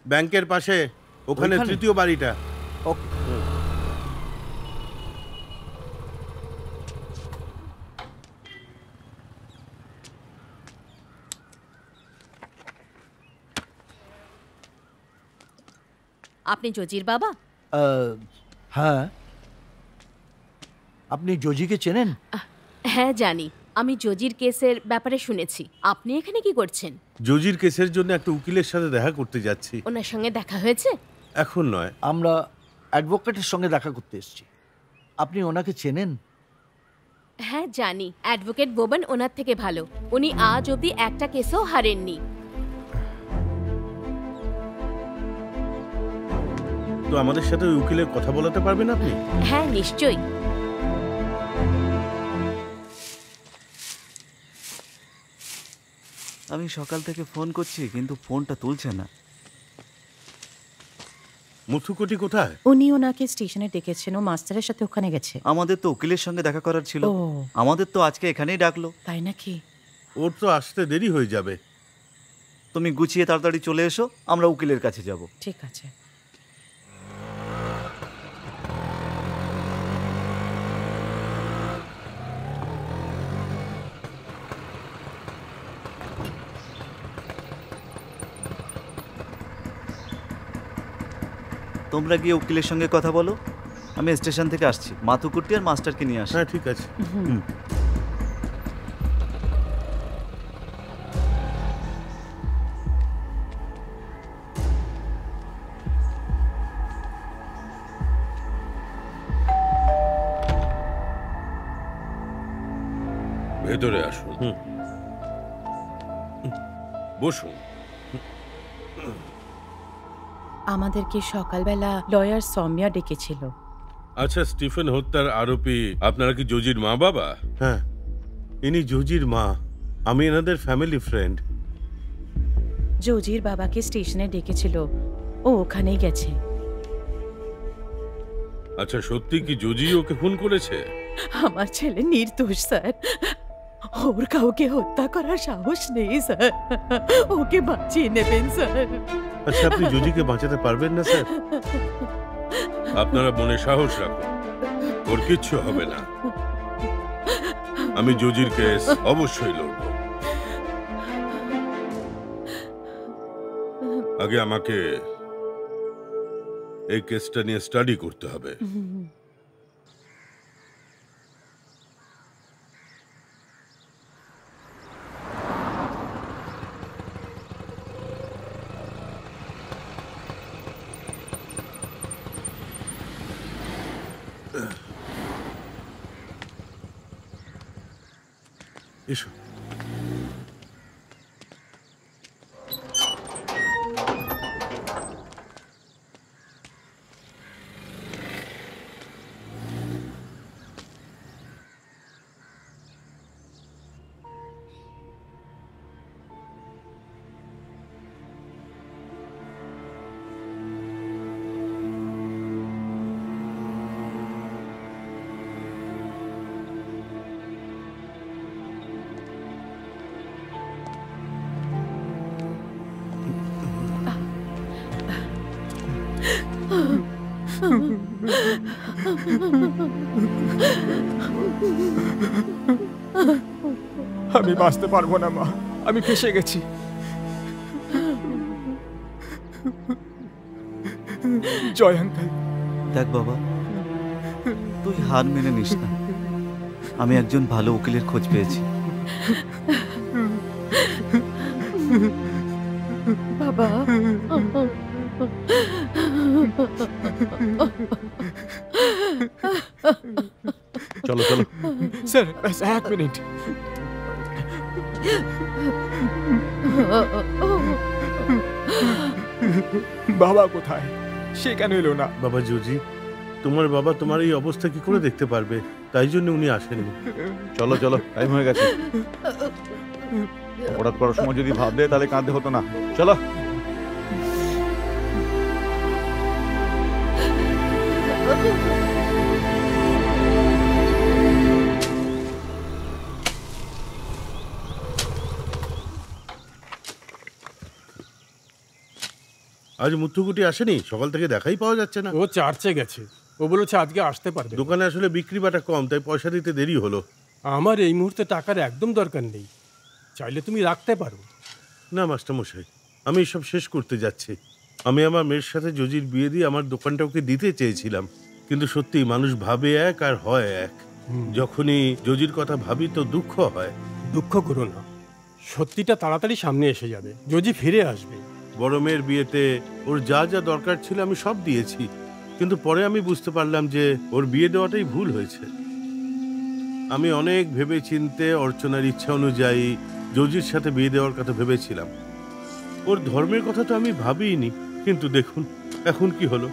ব্যাংকের পাশে, ওখানে তৃতীয় বাড়িটা। ওকে। আপনি জজির বাবা? হ্যাঁ। আপনি জজিকে চেনেন? হ্যাঁ জানি, আমি জজির কেসের ব্যাপারে শুনেছি। আপনি এখানে কি করছেন? জজির কেসের জন্য একটা উকিলের সাথে দেখা করতে যাচ্ছি। ওনার সঙ্গে দেখা হয়েছে? এখন নয়। আমরা অ্যাডভোকেটের সঙ্গে দেখা করতে এসেছি। আপনি ওনাকে চেনেন? হ্যাঁ জানি, অ্যাডভোকেট বোবান ওনার থেকে ভালো। উনি আজ অবধি একটা কেসও হারেননি। তো আমাদের সাথে ওই উকিলের কথা বলাতে পারবেন আপনি? হ্যাঁ নিশ্চয়ই। আমি সকাল থেকে ফোন করছি কিন্তু ফোনটা তুলছে না। মুথুকোটি কোথায়? উনি ওনাকে স্টেশনে ডেকেছেন, ও মাস্টারের সাথে ওখানে গেছে। আমাদের তো উকিলের সঙ্গে দেখা করার ছিল। আমাদের তো আজকে এখানেই ডাকলো। তাই নাকি? ওর তো আসতে দেরি হয়ে যাবে। তুমি গুছিয়ে তাড়াতাড়ি চলে এসো, আমরা উকিলের কাছে যাব। ঠিক আছে। তোমরা গিয়ে উকিলের সঙ্গে কথা বলো, আমি স্টেশন থেকে আসছি। মাথুকুট্টি আর মাস্টারকে নিয়ে আসি। হ্যাঁ ঠিক আছে। ভেতরে আসুন, বসুন। আমাদেরকে সকালবেলা লয়ার সৌম্যা ডেকেছিল। আচ্ছা, স্টিফেন হত্যার আরোপী আপনারা কি জজির মা বাবা? হ্যাঁ, ইনি জজির মা। আমি এনাদের ফ্যামিলি ফ্রেন্ড। জজির বাবাকে স্টেশনে ডেকেছিল, ও ওখানেই গেছে। আচ্ছা, সত্যি কি জজি ওকে খুন করেছে? আমার ছেলে নির্দোষ স্যার, ওর কাউকে হত্যা করার সাহস নেই স্যার, ওকে বাঁচিয়ে নেবেন স্যার। আচ্ছা, আপনি জজিকে বাঁচাতে পারবেন না স্যার? আপনারা মনে সাহস রাখুন, ওর কিচ্ছু হবে না। আমি জজির কেস অবশ্যই লড়ব। আগে আমাকে এই কেসটা নিয়ে স্টাডি করতে হবে। এসো। আমি বাঁচতে পারবো না মা, আমি ফেসে গেছি। জয় আঙ্কেল। দেখ বাবা, তুই হার মেনে নিস না। আমি একজন ভালো উকিলের খোঁজ পেয়েছি। বাবা, চলো চলো। স্যার এক মিনিট। বাবা কোথায়? সে কেন এলো না? বাবা জর্জি, তোমার বাবা তোমার এই অবস্থা কি করে দেখতে পারবে, তাই জন্য উনি আসেননি। চলো চলো, টাইম হয়ে গেছে। অপরাধ করার সময় যদি ভাব দেয় তাহলে কাঁদতে হতো না। চলো। আজ মুত্তুকুটি আসেনি? সকাল থেকে দেখাই পাওয়া যাচ্ছে না। ও চার্চে গেছে, ও বলেছে আজকে আসতে পারবে। দোকানে আসলে বিক্রি বাটা কম, তাই পয়সা দিতে দেরি হলো। আমার এই মুহূর্তে টাকার একদম দরকার নেই, চাইলে তুমি রাখতে পারো। না মাস্টারমশাই, আমি সব শেষ করতে যাচ্ছি। আমি আমার মেয়ের সাথে জজির বিয়ে দিয়ে আমার দোকানটা ওকে দিতে চেয়েছিলাম, কিন্তু সত্যি মানুষ ভাবে এক আর হয় এক। যখনই জজির কথা ভাবি তো দুঃখ হয়। দুঃখ করো না, সত্যিটা তাড়াতাড়ি সামনে এসে যাবে, জজি ফিরে আসবে। বড় মেয়ের বিয়েতে ওর যা যা দরকার ছিল আমি সব দিয়েছি, কিন্তু পরে আমি বুঝতে পারলাম যে ওর বিয়ে দেওয়াটাই ভুল হয়েছে। আমি অনেক ভেবে চিনতে অর্চনার ইচ্ছা অনুযায়ী জজির সাথে বিয়ে দেওয়ার কথা ভেবেছিলাম। ওর ধর্মের কথা তো আমি ভাবিনি, কিন্তু দেখুন এখন কি হলো।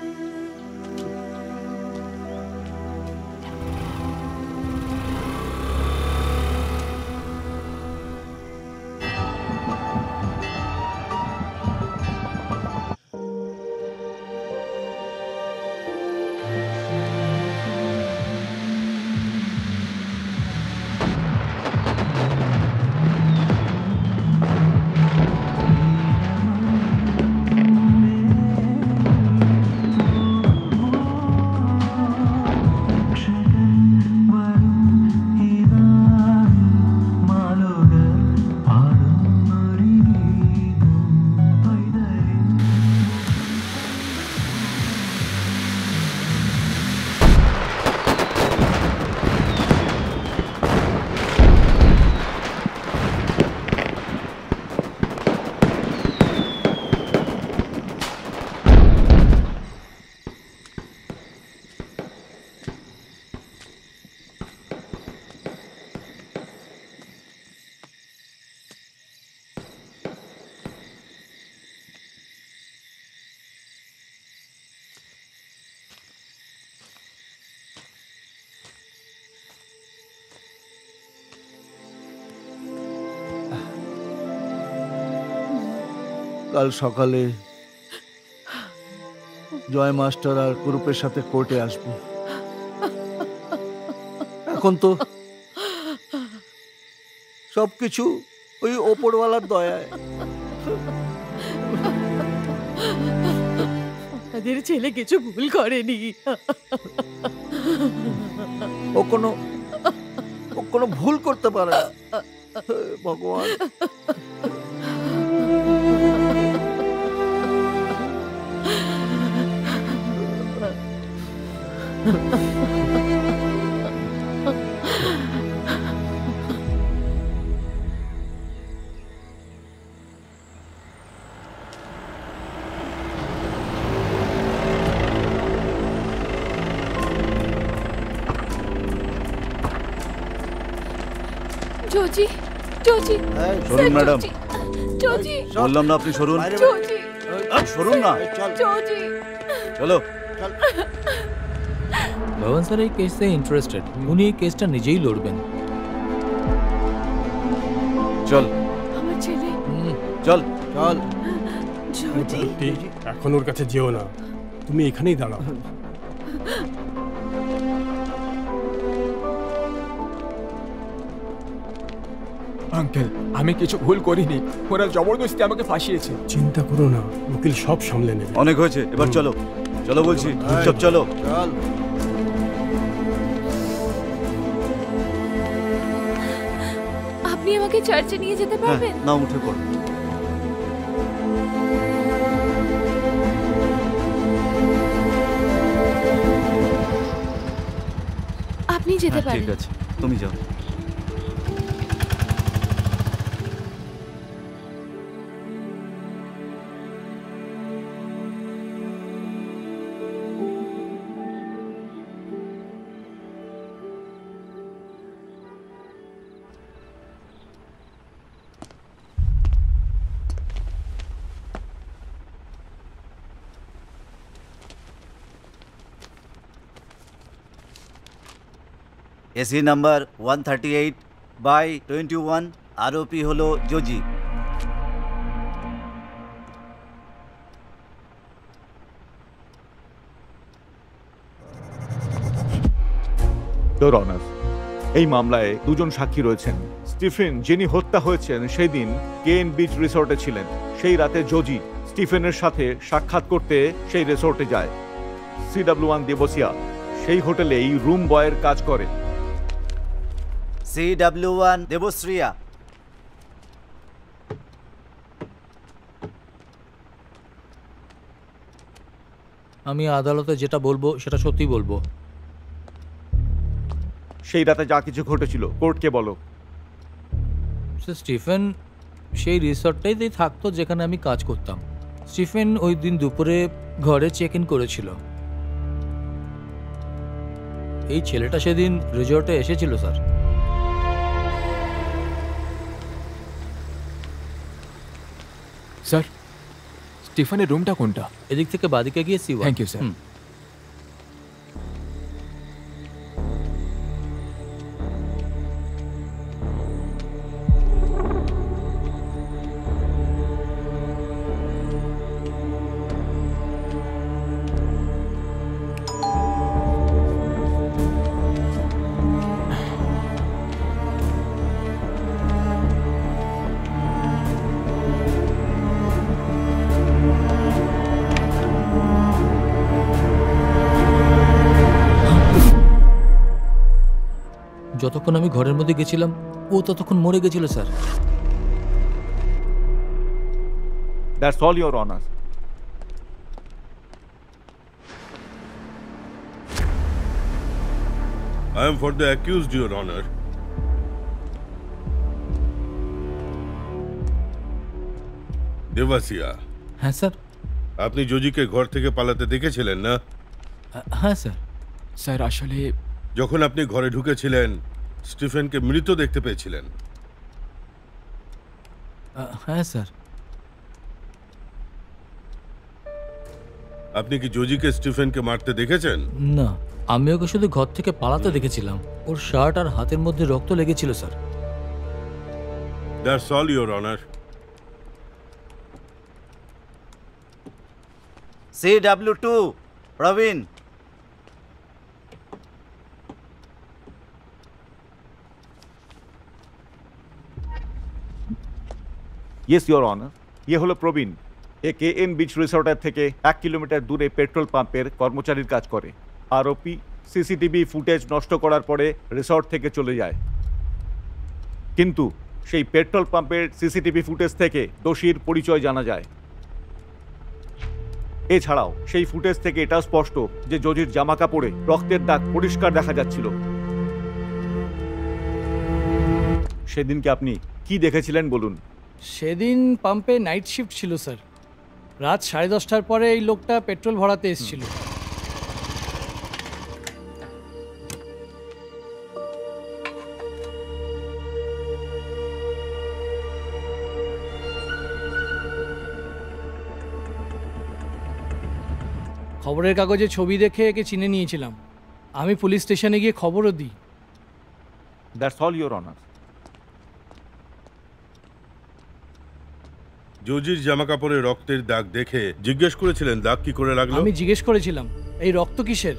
কাল সকালে জয় মাস্টার আর কুরুপের সাথে কোর্টে আসবে। এখন তো সবকিছু ওই ওপরওয়ালার দয়ায়। আমাদের ছেলে কিছু ভুল করেনি। ও কোনো ভুল করতে পারে না। ভগবান, জজি, জজি, সরুন ম্যাডাম। জজি, বললাম না আপনি সরুন। জজি, সরুন না। জজি। চলো। ভবন স্যার এই কেসে ইন্টারেস্টেড, উনি এই কেসটা নিজেই লড়বেন। চল। আমার ছেলে। চল চল। জজি, এখন ওর কাছে যেও না, তুমি এখানেই দাঁড়াও। আঙ্কেল, আমি কিছু ভুল করিনি, ওরা জবরদস্তি আমাকে ফাঁসিয়েছে। চিন্তা করো না, উকিল সব সামলে নেবে। অনেক হয়েছে, এবার চলো। চলো বলছি, চুপচাপ চলো। চল। আপনি আমাকে চার্চে নিয়ে যেতে পারবেন? না, উঠে পড়ো। আপনি যেতে পারেন। ঠিক আছে, তুমি যাও। এসি নাম্বার 138/21, আরোপি হলো জোজি। ইওর অনার, এই মামলায় দুজন সাক্ষী রয়েছেন। স্টিফেন যিনি হত্যা হয়েছেন সেই দিন কেন বিচ রিসোর্টে ছিলেন। সেই রাতে জোজি স্টিফেনের সাথে সাক্ষাৎ করতে সেই রিসোর্টে যায়। CW1 দেবসিয়া সেই হোটেলেই রুম বয়ের কাজ করে। CW1 দেবশ্রিয়া। আমি আদালতে যেটা বলবো সেটা সত্যি বলবো। সেই রাতে যা কিছু ঘটেছিল কোর্টকে বলো। স্টিফেন সেই রিসর্টটাইতেই থাকতো যেখানে আমি কাজ করতাম। স্টিফেন ওই দিন দুপুরে ঘরে চেক ইন করেছিল। এই ছেলেটা সেদিন রিসর্টে এসেছিল স্যার। স্যার, স্টিফেনের রুমটা কোনটা? এদিক থেকে বাদিকে গিয়ে C1। Thank you sir. যতক্ষণ আমি ঘরের মধ্যে গেছিলাম ও ততক্ষণ মরে গেছিল sir. That's all your honour. I am for the accused, Your Honor. দেবাসিয়া। হ্যাঁ স্যার। আপনি জোজিকে ঘর থেকে পালাতে দেখেছিলেন না? হ্যাঁ স্যার। স্যার আসলে যখন আপনি ঘরে ঢুকেছিলেন স্টিফেনকে মৃত দেখতে পেয়েছিলেন। হ্যাঁ স্যার। আপনি কি জোজিকে স্টিফেনকে মারতে দেখেছেন? না, আমি ওকে শুধু ঘর থেকে পালাতে দেখেছিলাম। ওর শার্ট আর হাতের মধ্যে রক্ত লেগেছিল sir. That's all your honour. CW2 Prabin. Yes your honour, ইয়ে হলো প্রবীণ। এ KN বিচ রিসোর্টের থেকে 1 কিলোমিটার দূরে পেট্রোল পাম্পের কর্মচারীর কাজ করে। আরোপি সিসিটিভি ফুটেজ নষ্ট করার পরে রিসর্ট থেকে চলে যায়, কিন্তু সেই পেট্রোল পাম্পের সিসিটিভি ফুটেজ থেকে দোষীর পরিচয় জানা যায়। এছাড়াও সেই ফুটেজ থেকে এটা স্পষ্ট যে জজির জামা কাপড়ে রক্তের দাগ পরিষ্কার দেখা যাচ্ছিল। সেদিনকে আপনি কি দেখেছিলেন বলুন? সেদিন পাম্পে নাইট শিফট ছিল স্যার। রাত 10:30টার পরে এই লোকটা পেট্রোল ভরাতে এসেছিল। খবরের কাগজে ছবি দেখে একে চিনে নিয়েছিলাম। আমি পুলিশ স্টেশনে গিয়ে খবরও দিই। That's all your honour. জজির জামা কাপড়ে রক্তের দাগ দেখে জিজ্ঞেস করেছিলেন দাগ কি করে লাগলো? আমি জিজ্ঞেস করেছিলাম এই রক্ত কিসের।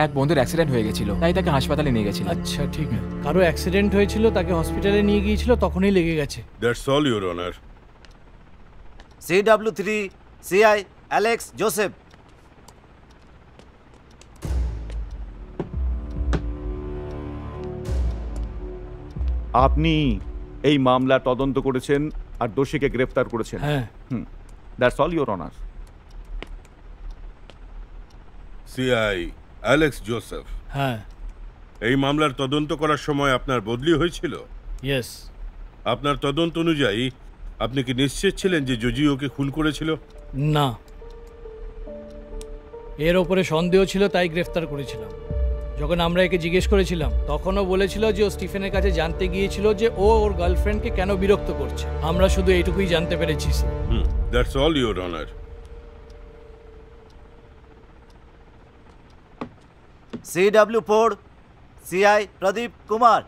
এক বন্ধুর অ্যাক্সিডেন্ট হয়ে গেছিল, তাই তাকে হাসপাতালে নিয়ে গেছিল। আচ্ছা ঠিক আছে। কারো অ্যাক্সিডেন্ট হয়েছিল, তাকে হসপিটালে নিয়ে গিয়েছিল, তখনই লেগে গেছে। That's all your honour. CW3 CI Alex Joseph. আপনি এই মামলা তদন্ত করেছেন আর দোষীকে গ্রেফতার করেছেন। হ্যাঁ। That's all your honour. CI Alex Joseph. হ্যাঁ। এই মামলার তদন্ত করার সময় আপনার বদলি হয়েছিল? ইয়েস। আপনার তদন্ত অনুযায়ী আপনি কি নিশ্চিত ছিলেন যে জজি ওকে খুন করেছিল? না, এর ওপরে সন্দেহ ছিল তাই গ্রেফতার করেছিলাম। যখন আমরা একে জিজ্ঞেস করেছিলাম তখনও বলেছিল যে ও স্টিফেনের কাছে জানতে গিয়েছিল যে ও ওর গার্লফ্রেন্ডকে কেন বিরক্ত করছে। আমরা শুধু এইটুকুই জানতে পেরেছি। That's all your honour. CW4 CI Pradip Kumar.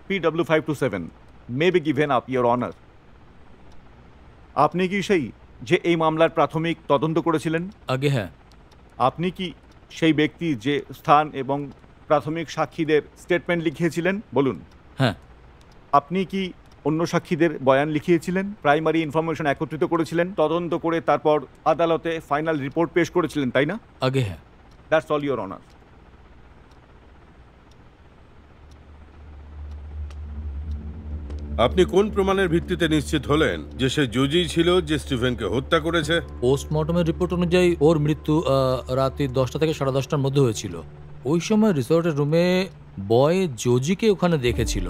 PW527 may be given up, Your Honor. আপনি কি সেই যে এই মামলার প্রাথমিক তদন্ত করেছিলেন? আগে হ্যাঁ। আপনি কি সেই ব্যক্তি যে স্থান এবং প্রাথমিক সাক্ষীদের স্টেটমেন্ট লিখিয়েছিলেন? বলুন। হ্যাঁ। আপনি কি অন্য সাক্ষীদের বয়ান লিখিয়েছিলেন, প্রাইমারি ইনফরমেশন একত্রিত করেছিলেন, তদন্ত করে তারপর আদালতে ফাইনাল রিপোর্ট পেশ করেছিলেন, তাই না? আগে হ্যাঁ। That's all your honour. আপনি কোন প্রমাণের ভিত্তিতে নিশ্চিত হলেন যে সে জজি ছিল যে স্টিফেনকে হত্যা করেছে? পোস্টমর্টমের রিপোর্ট অনুযায়ী ওর মৃত্যু রাতে 10টা থেকে 10:30টার মধ্যে হয়েছিল। ওই সময় রিসর্টের রুমে বয় জজিকে ওখানে দেখেছিল।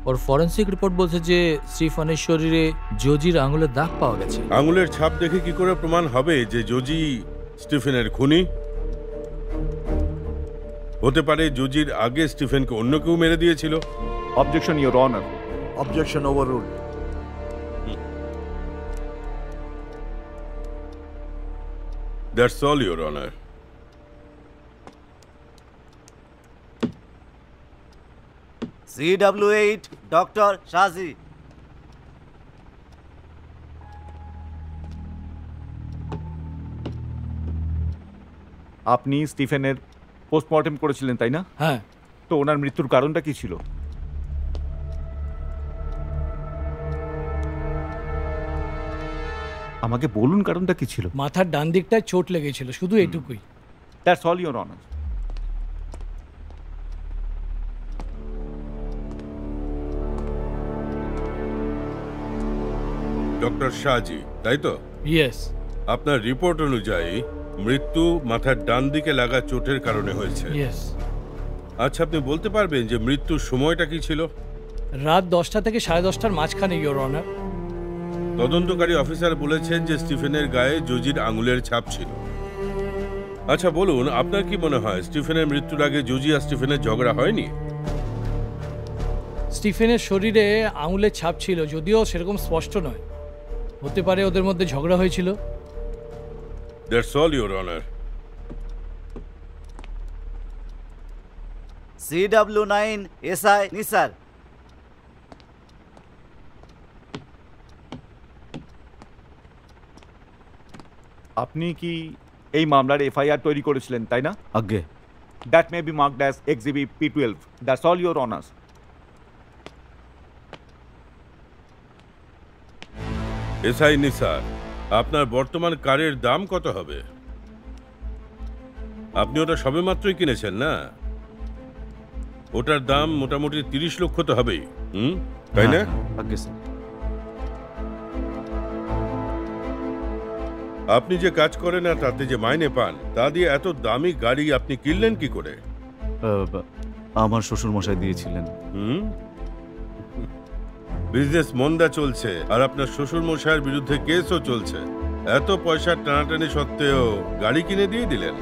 ওর ফরেন্সিক রিপোর্ট বলছে যে স্টিফেনের শরীরে জজির আঙুলের দাগ পাওয়া গেছে। আঙুলের ছাপ দেখে কি করে প্রমাণ হবে যে জজি স্টিফেনের খুনি? হতে পারে জজির আগে স্টিফেনকে অন্য কেউ মেরে দিয়েছিল। Objection, Your Honor. Objection overruled. That's all, Your Honor. CW8 Dr. Shazi. আপনি স্টিফেনের পোস্টমর্টেম করেছিলেন, তাই না? হ্যাঁ। তো ওনার মৃত্যুর কারণটা কি ছিল? আমাকে বলুন কারণটা কি ছিল। মাথার ডান দিকটায় চোট লেগেছিল, শুধু এটুকুই। That's all your honour. Doctor Shahji, তাই তো? ইয়েস। আপনার রিপোর্ট অনুযায়ী মৃত্যু মাথার ডান দিকে লাগা চোটের কারণে হয়েছে। ইয়েস। আচ্ছা, আপনি বলতে পারবেন যে মৃত্যুর সময়টা কি ছিল? রাত 10টা থেকে 10:30টার মাঝখানে, ইওর অনার। তদন্তকারী অফিসার বলেছেন যে স্টিফেনের গায়ে জজির আঙুলের ছাপ ছিল। আচ্ছা বলুন, আপনার কি মনে হয় স্টিফেনের মৃত্যুর আগে জজি আর স্টিফেনের ঝগড়া হয়নি? স্টিফেনের শরীরে আঙুলের ছাপ ছিল, যদিও সেরকম স্পষ্ট নয়। হতে পারে ওদের মধ্যে ঝগড়া হয়েছিল। That's all your honour. CW9 SI Nisar. আপনি কি এই মামলার এফআইআর তৈরি করেছিলেন, তাই না? আগে। That may be marked as exhibit P12. That's all your honours. SI Nisar, আপনার বর্তমান কারের দাম কত হবে? আপনি ওটা সবেমাত্রই কিনেছেন না? ওটার দাম মোটামুটি 30 লক্ষ তো হবেই, তাই না? আগে স্যার। আপনি যে কাজ করেন আর তাতে যে মাইনে পান, তা দিয়ে এত দামি গাড়ি আপনি কিনলেন কি করে? আমার শ্বশুর মশাই দিয়েছিলেন। বিজনেস মন্দা চলছে আর আপনার শ্বশুর মশাইয়ের বিরুদ্ধে কেসও চলছে। এত পয়সার টানাটানি সত্ত্বেও গাড়ি কিনে দিয়ে দিলেন।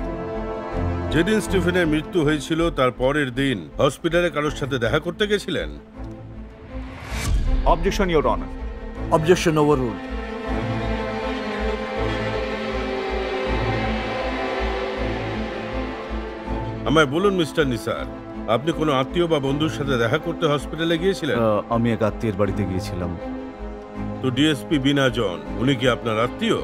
যেদিন স্টিফেনের মৃত্যু হয়েছিল তার পরের দিন হসপিটালে কারোর সাথে দেখা করতে গেছিলেন? Objection your honour. Objection overruled. আমায় বলুন মিস্টার নিসার, আপনি কোনো আত্মীয় বা বন্ধুর সাথে দেখা করতে হসপিটালে গিয়েছিলেন? আমি এক আত্মীয়ের বাড়িতে গিয়েছিলাম। তো ডিএসপি বিনা জন, উনি কি আপনার আত্মীয়?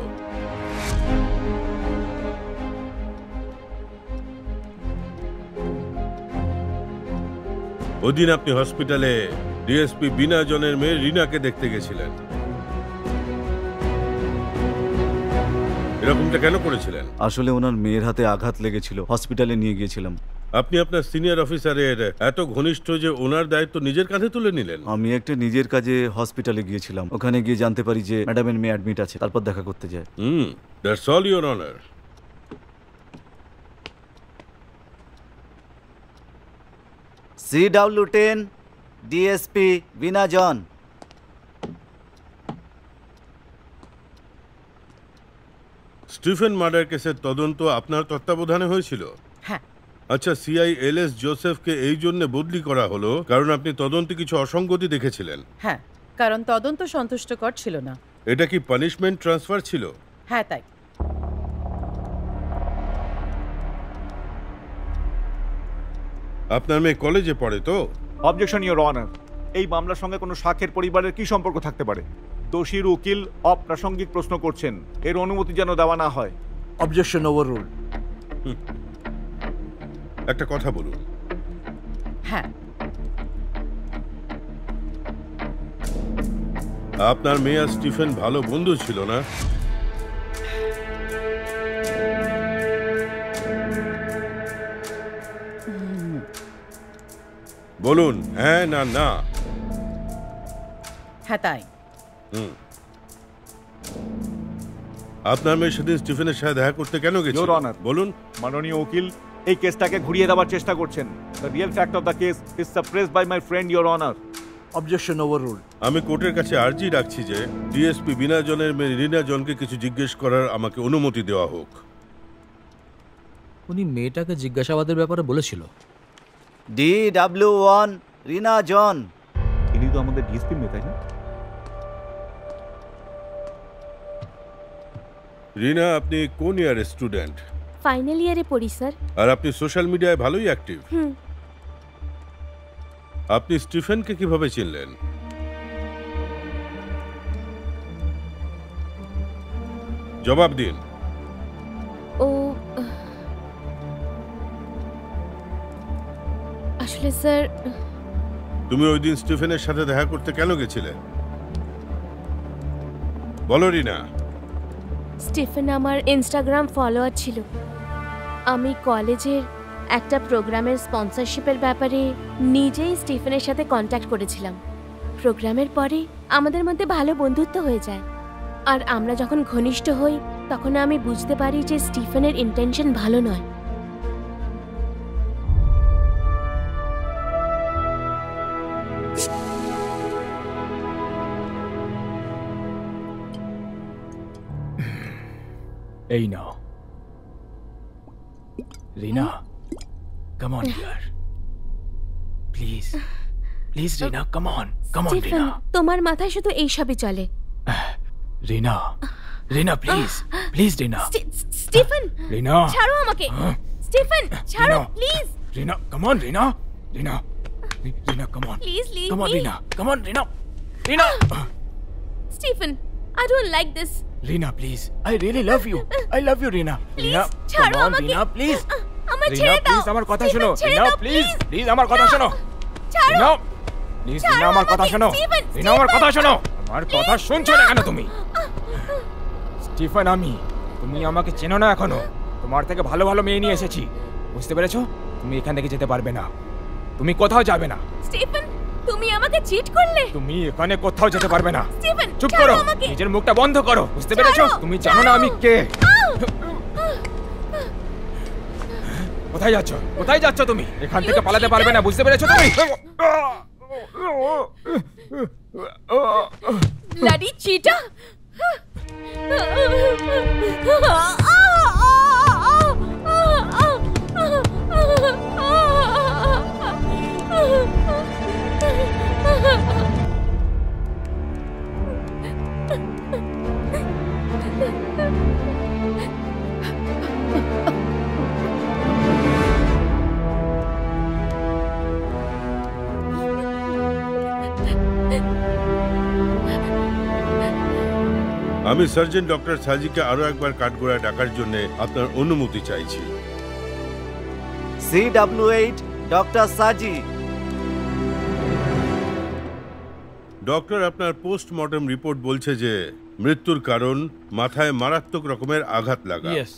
ওদিন আপনি হসপিটালে ডিএসপি বিনা জনের মেয়ে রিনাকে দেখতে গেছিলেন। এরকমটা কেন করেছিলেন? আসলে ওনার মেয়ের হাতে আঘাত লেগেছিল, হসপিটালে নিয়ে গিয়েছিলাম। আপনি আপনার সিনিয়র অফিসারের এত ঘনিষ্ঠ যে ওনার দায়িত্ব নিজের কাঁধে তুলে নিলেন। আমি একটা নিজের কাজে হসপিটালে গিয়েছিলাম, ওখানে গিয়ে জানতে পারি যে ম্যাডামের মেয়ে অ্যাডমিট আছে, তারপর দেখা করতে যায়। That's all your honour. CW10 DSP Bina জন। স্টিফেন মার্ডার কেসের তদন্ত আপনার তত্ত্বাবধানে হয়েছিল? হ্যাঁ। আচ্ছা, সিআই LS জোসেফকে এই জন্য বদলি করা হলো কারণ আপনি তদন্তে কিছু অসঙ্গতি দেখেছিলেন? হ্যাঁ, কারণ তদন্ত সন্তুষ্টকর ছিল না। এটা কি পানিশমেন্ট ট্রান্সফার ছিল? হ্যাঁ, তাই। আপনার মেয়ে কলেজে পড়ে তো? অবজেকশন ইওর অনার, এই মামলার সঙ্গে কোনো শাখের পরিবারের কি সম্পর্ক থাকতে পারে? দোষীর উকিল অপ্রাসঙ্গিক প্রশ্ন করছেন, এর অনুমতি যেন দেওয়া না হয়। Objection overrule. একটা কথা বলুন। হ্যাঁ। আপনার মেয়ে আর স্টিফেন ভালো বন্ধু ছিল না? বলুন হ্যাঁ না না। হ্যাঁ, তাই। আপনার মেয়ে সেদিন স্টিফেনের সাথে দেখা করতে কেন গেছিল? ইওর অনার, বলুন। মাননীয় উকিল এই কেসটাকে ঘুরিয়ে দেওয়ার চেষ্টা করছেন। The real fact of the case is suppressed by my friend your honour. Objection overrule. আমি কোর্টের কাছে আর্জি রাখছি যে ডিএসপি বিনা জনের মেয়ে রিনা জনকে কিছু জিজ্ঞেস করার আমাকে অনুমতি দেওয়া হোক। উনি মেয়েটাকে জিজ্ঞাসাবাদের ব্যাপারে বলেছিল। DW1 রিনা জন। ইনি তো আমাদের ডিএসপি মেয়ে, তাই না? রিনা, আপনি কোন ইয়ারের স্টুডেন্ট? ফাইনাল ইয়ারে পড়ি স্যার। আর আপনি সোশ্যাল মিডিয়ায় ভালোই অ্যাক্টিভ। আপনি স্টিফেনকে কিভাবে চিনলেন? জবাব দিন। ও আসলে স্যার, তুমি ওই দিন স্টিফেনের সাথে দেখা করতে কেন গেছিলে? বলো রিনা। স্টিফেন আমার ইনস্টাগ্রাম ফলোয়ার ছিল। আমি কলেজের একটা প্রোগ্রামের স্পন্সরশিপের ব্যাপারে নিজেই স্টিফেনের সাথে কন্ট্যাক্ট করেছিলাম। প্রোগ্রামের পরে আমাদের মধ্যে ভালো বন্ধুত্ব হয়ে যায়, আর আমরা যখন ঘনিষ্ঠ হই তখন আমি বুঝতে পারি যে স্টিফেনের ইন্টেনশন ভালো নয়। এই নাও Rina, come on dear, please please Rina, come on Stephen, Rina. তোমার মাথায় শুধু এইসবই চলে। Rina, Rina please please Rina. Stephen, Rina ছাড়ো আমাকে। স্টিফেন, ছাড়ো please. Rina, come on Rina, Rina, Rina, come on, please leave come on me. Rina, come on Rina, Rina. Stephen, I don't like this. Rina, please. I really love you. I love you, Rina. Rina, come on, Rina, please. আমার Rina, ছেড়ে দাও। please, আমার কথা Stephen, শোনো। ছেড়ে Rina, দাও, please, please, আমার কথা শোনো। ছাড়ো। Rina, please, Rina, আমার কথা শোনো। স্টিফেন, Rina, আমার কথা শোনো। আমার কথা শুনছো না কেন তুমি? স্টিফেন, তুমি আমাকে চেনো না এখনো। তোমার থেকে ভালো ভালো মেয়ে নিয়ে এসেছি, বুঝতে পেরেছো? তুমি এখান থেকে যেতে পারবে না, তুমি কোথাও যাবে না। স্টিফেন, তুমি আমাকে চিট করলে। তুমি এখানে কোথাও যেতে পারবে না। স্টিফেন, চুপ ছাড়ো করো, আমাকে। নিজের মুখটা বন্ধ করো, বুঝতে পেরেছো? তুমি জানো না আমি কে। কোথায় যাচ্ছ? কোথায় যাচ্ছ তুমি? এখান থেকে পালাতে পারবে না, বুঝতে পেরেছো তুমি? Bloody cheater. আমি সার্জন ডক্টর সাজিকে আরো একবার কাঠগোড়ায় ডাকার জন্য আপনার অনুমতি চাইছি। CW8 ডক্টর সাজি। ডক্টর, আপনার পোস্টমর্টম রিপোর্ট বলছে যে মৃত্যুর কারণ মাথায় মারাত্মক রকমের আঘাত লাগা। Yes.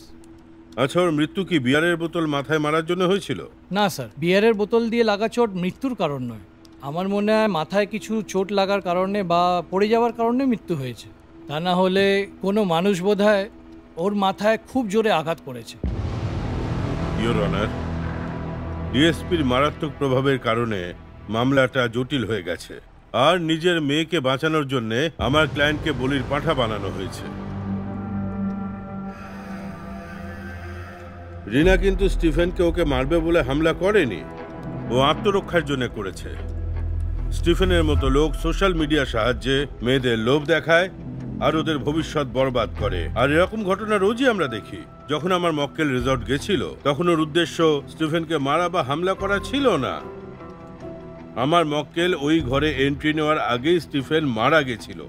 আচ্ছা, ওর মৃত্যু কি বিয়ারের বোতল মাথায় মারার জন্য হয়েছিল? না স্যার, বিয়ারের বোতল দিয়ে লাগা চোট মৃত্যুর কারণ নয়। আমার মনে হয় মাথায় কিছু চোট লাগার কারণে বা পড়ে যাওয়ার কারণে মৃত্যু হয়েছে। তা না হলে কোনো মানুষ বোধহয় ওর মাথায় খুব জোরে আঘাত করেছে। ইওর অনার, ডিএসপির মারাত্মক প্রভাবের কারণে মামলাটা জটিল হয়ে গেছে, আর নিজের মেয়েকে বাঁচানোর জন্য আমার ক্লায়েন্টকে বলির পাঁঠা বানানো হয়েছে। রিনা কিন্তু স্টিফেনকে ওকে মারবে বলে হামলা করেনি, ও আত্মরক্ষার জন্য করেছে। স্টিফেনের মতো লোক সোশ্যাল মিডিয়ার সাহায্যে মেয়েদের লোভ দেখায় আর ওদের ভবিষ্যৎ বরবাদ করে, আর এরকম ঘটনা রোজই আমরা দেখি। যখন আমার মক্কেল রিসর্ট গেছিল তখন ওর উদ্দেশ্য স্টিফেনকে মারা বা হামলা করা ছিল না। আমার মক্কেল ওই ঘরে এন্ট্রি নেওয়ার আগেই স্টিফেন মারা গেছিল।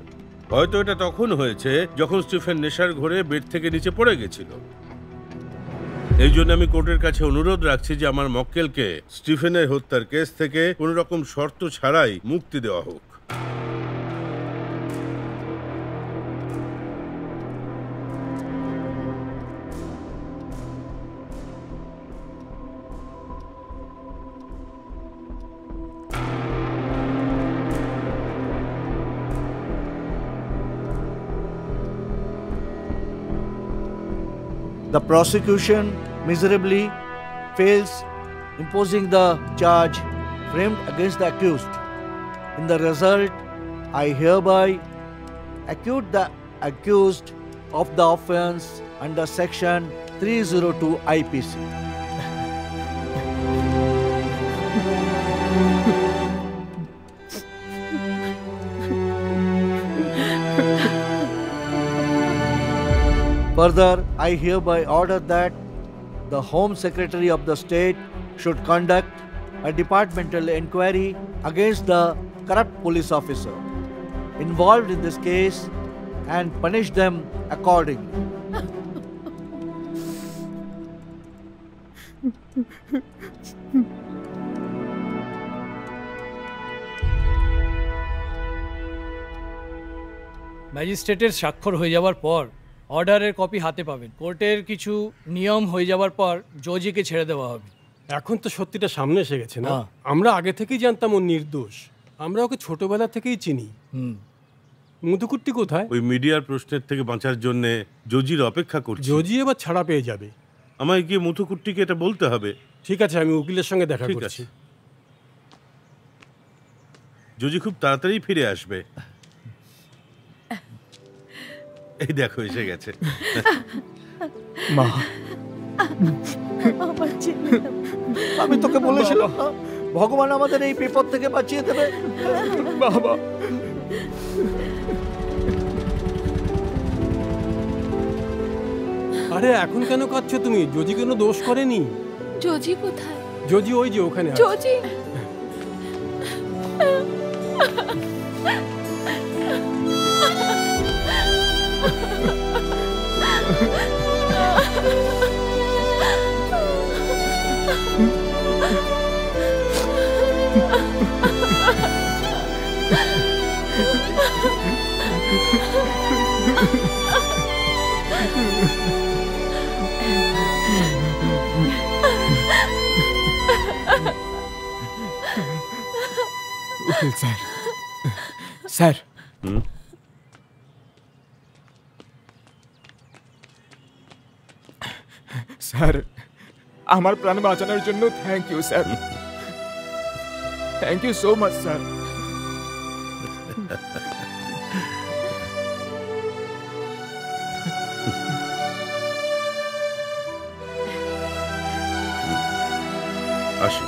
হয়তো এটা তখন হয়েছে যখন স্টিফেন নেশার ঘরে বেড থেকে নিচে পড়ে গেছিল। এই জন্য আমি কোর্টের কাছে অনুরোধ রাখছি যে আমার মক্কেলকে স্টিফেনের হত্যার কেস থেকে কোনো রকম শর্ত ছাড়াই মুক্তি দেওয়া হোক। The prosecution miserably fails imposing the charge framed against the accused. In the result, I hereby acquit the accused of the offence under Section 302 IPC. Further, I hereby order that the Home Secretary of the State should conduct a departmental inquiry against the corrupt police officer involved in this case and punish them accordingly. ম্যাজিস্ট্রেটের স্বাক্ষর হয়ে যাওয়ার পর অর্ডারের copy হাতে পাবেন। কোর্টের কিছু নিয়ম হয়ে যাওয়ার পর জজিকে ছেড়ে দেওয়া হবে। এখন তো সত্যিটা সামনে এসে গেছে না? আমরা আগে থেকেই জানতাম ও নির্দোষ। আমরা ওকে ছোটবেলা থেকেই চিনি। মুথুকুট্টি কোথায়? ওই মিডিয়ার প্রশ্নের থেকে বাঁচার জন্য জজির অপেক্ষা করছি। জজি এবার ছাড়া পেয়ে যাবে। আমায় গিয়ে মুথুকুট্টিকে এটা বলতে হবে। ঠিক আছে, আমি উকিলের সঙ্গে দেখা করছি। জজি খুব তাড়াতাড়ি ফিরে আসবে। এই দেখো এসে গেছে। মা, আমি তোকে বলেছিলাম না ভগবান আমাদের এই বিপদ থেকে বাঁচিয়ে দেবে। বাবা, আরে এখন কেন কাঁদছো তুমি? জজি কোনো দোষ করেনি। জজি কোথায়? জজি ওই যে ওখানে। জজি উকিল স্যার, স্যার স্যার, আমার প্রাণ বাঁচানোর জন্য thank you sir. Thank you so much sir. আসি।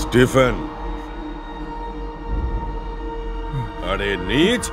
স্টিফেন, আরে নিচ।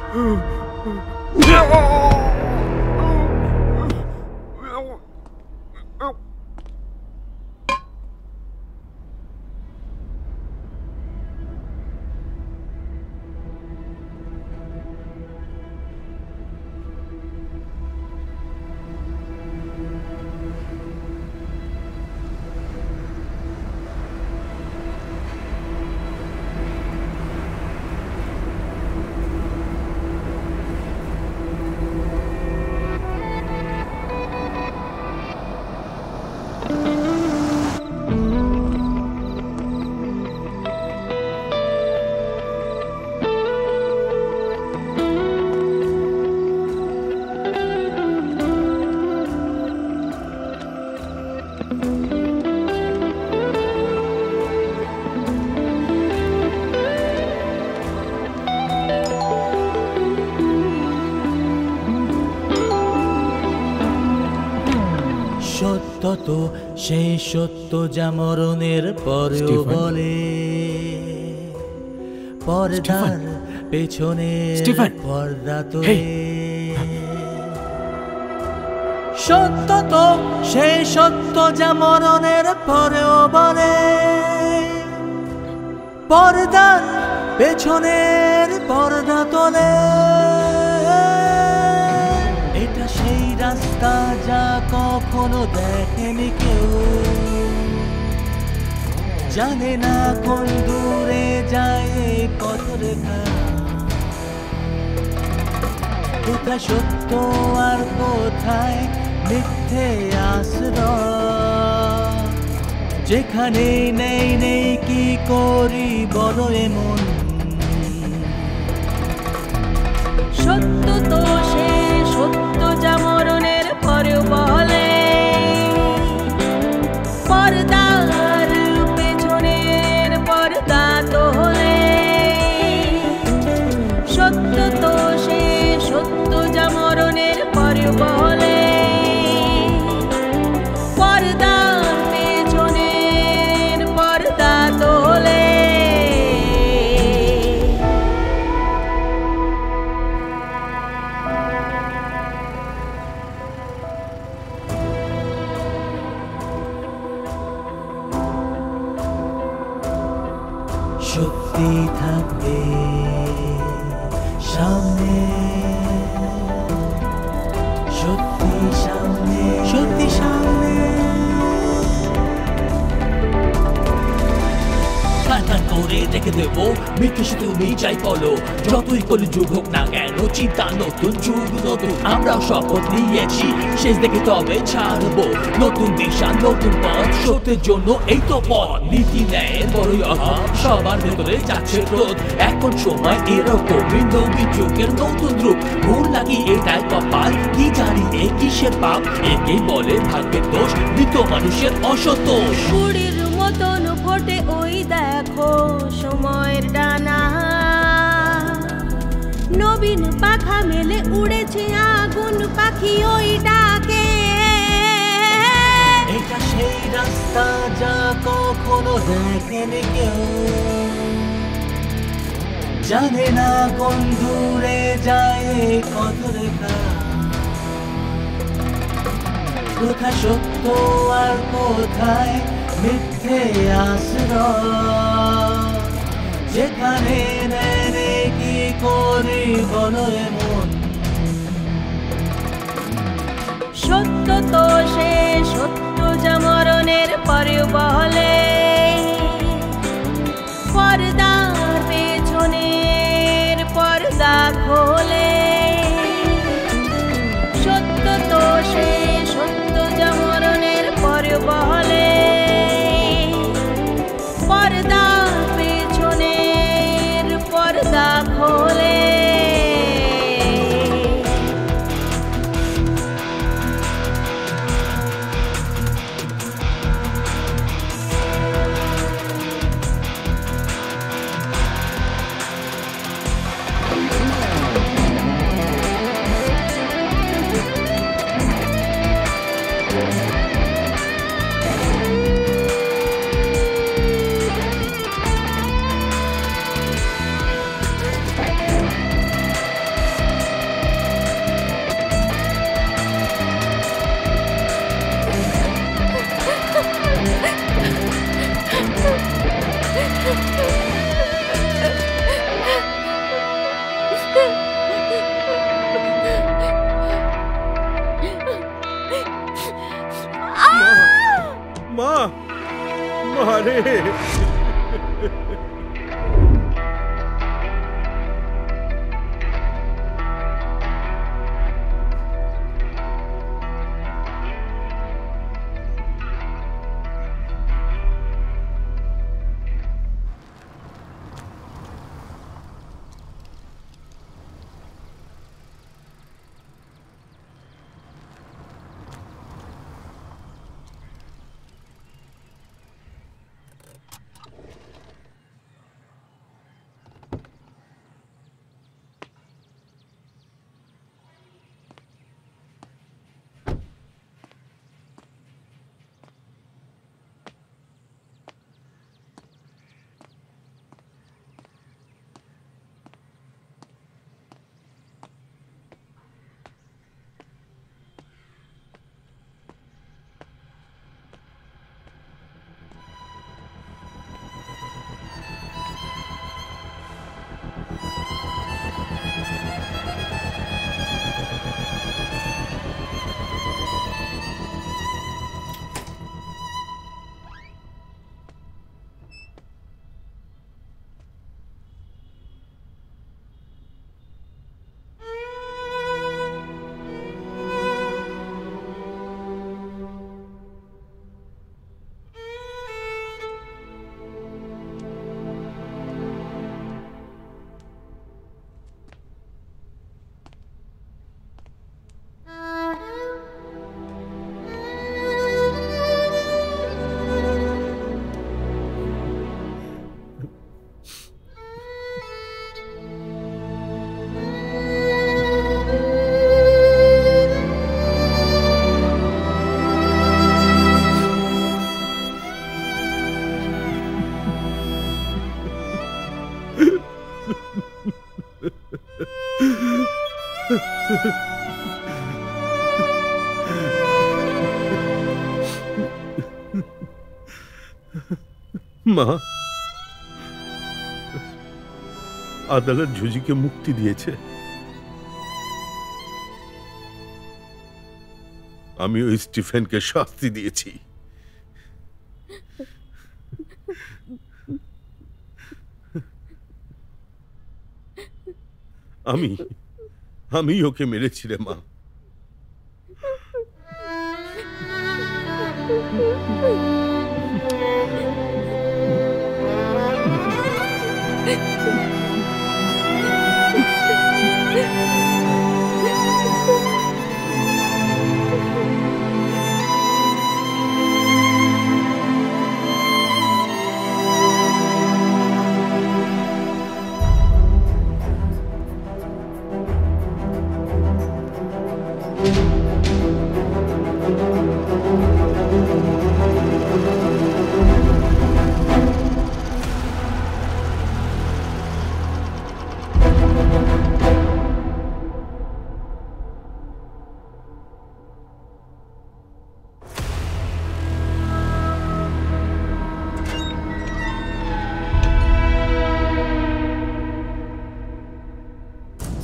সত্য তো সেই সত্য যা মরণের পরেও বলে, পর্দার পেছনে পর্দা তো সত্য তো সেই সত্য যা মরণের পরেও বলে, পর্দার পেছনের পর্দা তোলে। এটা সেই রাস্তা যা কখনো দেখেনি কেউ, জানে না কোন দূরে যায় এই পথরেখা। কোথায় সত্য আর কোথায় মিথ্যে আশ্রয়, যেখানে নেই নেই কি করি বলো এমন। সত্য তো সে সত্য যা মরণের পরেও বলে, পর্দার পেছনের পর্দা তোলে। সত্য তো সে সত্য যা মরণের পরেও বলে, পর্দার পেছনের পর্দা তোলে। সত্যি থাকবে সামনে, সত্যি সামনে, সত্যি সামনে। করে রেখে দেবো মিথ্যে শুধু তুমি চাই বলো, যতই কলি যুগ হোক না কেন চিন্তা নতুন যুগ নতুন। আমরাও শপথ নিয়েছি শেষ দেখে তবে ছাড়বো, নতুন দিশা নতুন পথ, সত্যের জন্য এই তো পথ। নীতি ন্যায়ের বড়ই অভাব, সবার ভেতরে যাচ্ছে রোদ। এখন সময় এরকমই নবীন যুগের নতুন রূপ। ভুল লাগি এটাই কপাল, কি জানি এ কিসের পাপ, একেই বলে ভাগ্যের দোষ, মৃত মানুষের অসন্তোষ। কুড়ির মতন ফোটে ওই দেখো সময়ের ডানা, নবীন পাখা মেলে উড়েছে আগুন পাখি ওই ডাকে। এটা সেই রাস্তা যা কখনো দেখেনি কেউ, জানে না কোন দূরে যায় কত রেখা। কোথায় সত্য আর কোথায় মিথ্যে আশ্রয়, যেখানে নেই কি করি বলো এমন। সত্য তো সে সত্য যা মরণের পরেও বলে, পর্দার পেছনের পর্দা খোলে। সত্য তো সে সত্য যা মরণের পরেও বলে, পর্দার পেছনের পর্দা খোলে। মা, আদালত জুজিকে মুক্তি দিয়েছে। আমি ওই স্টিফেনকে শাস্তি দিয়েছি। আমি ওকে মেরেছি রে মা।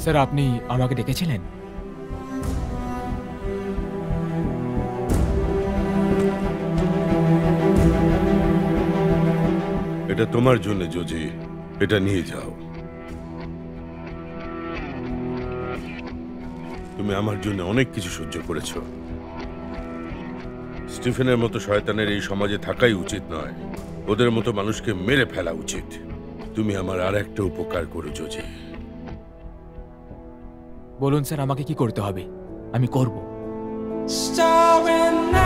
স্যার, আপনি আমাকে ডেকেছিলেন? এটা তোমার জন্য জোজি, এটা নিয়ে যাও। তুমি আমার জন্য অনেক কিছু সহ্য করেছো। স্টিফেনের মতো শয়তানের এই সমাজে থাকাই উচিত নয়। ওদের মতো মানুষকে মেরে ফেলা উচিত। তুমি আমার আর একটা উপকার করো জোজি। বলুন স্যার, আমাকে কি করতে হবে? আমি করব। Starring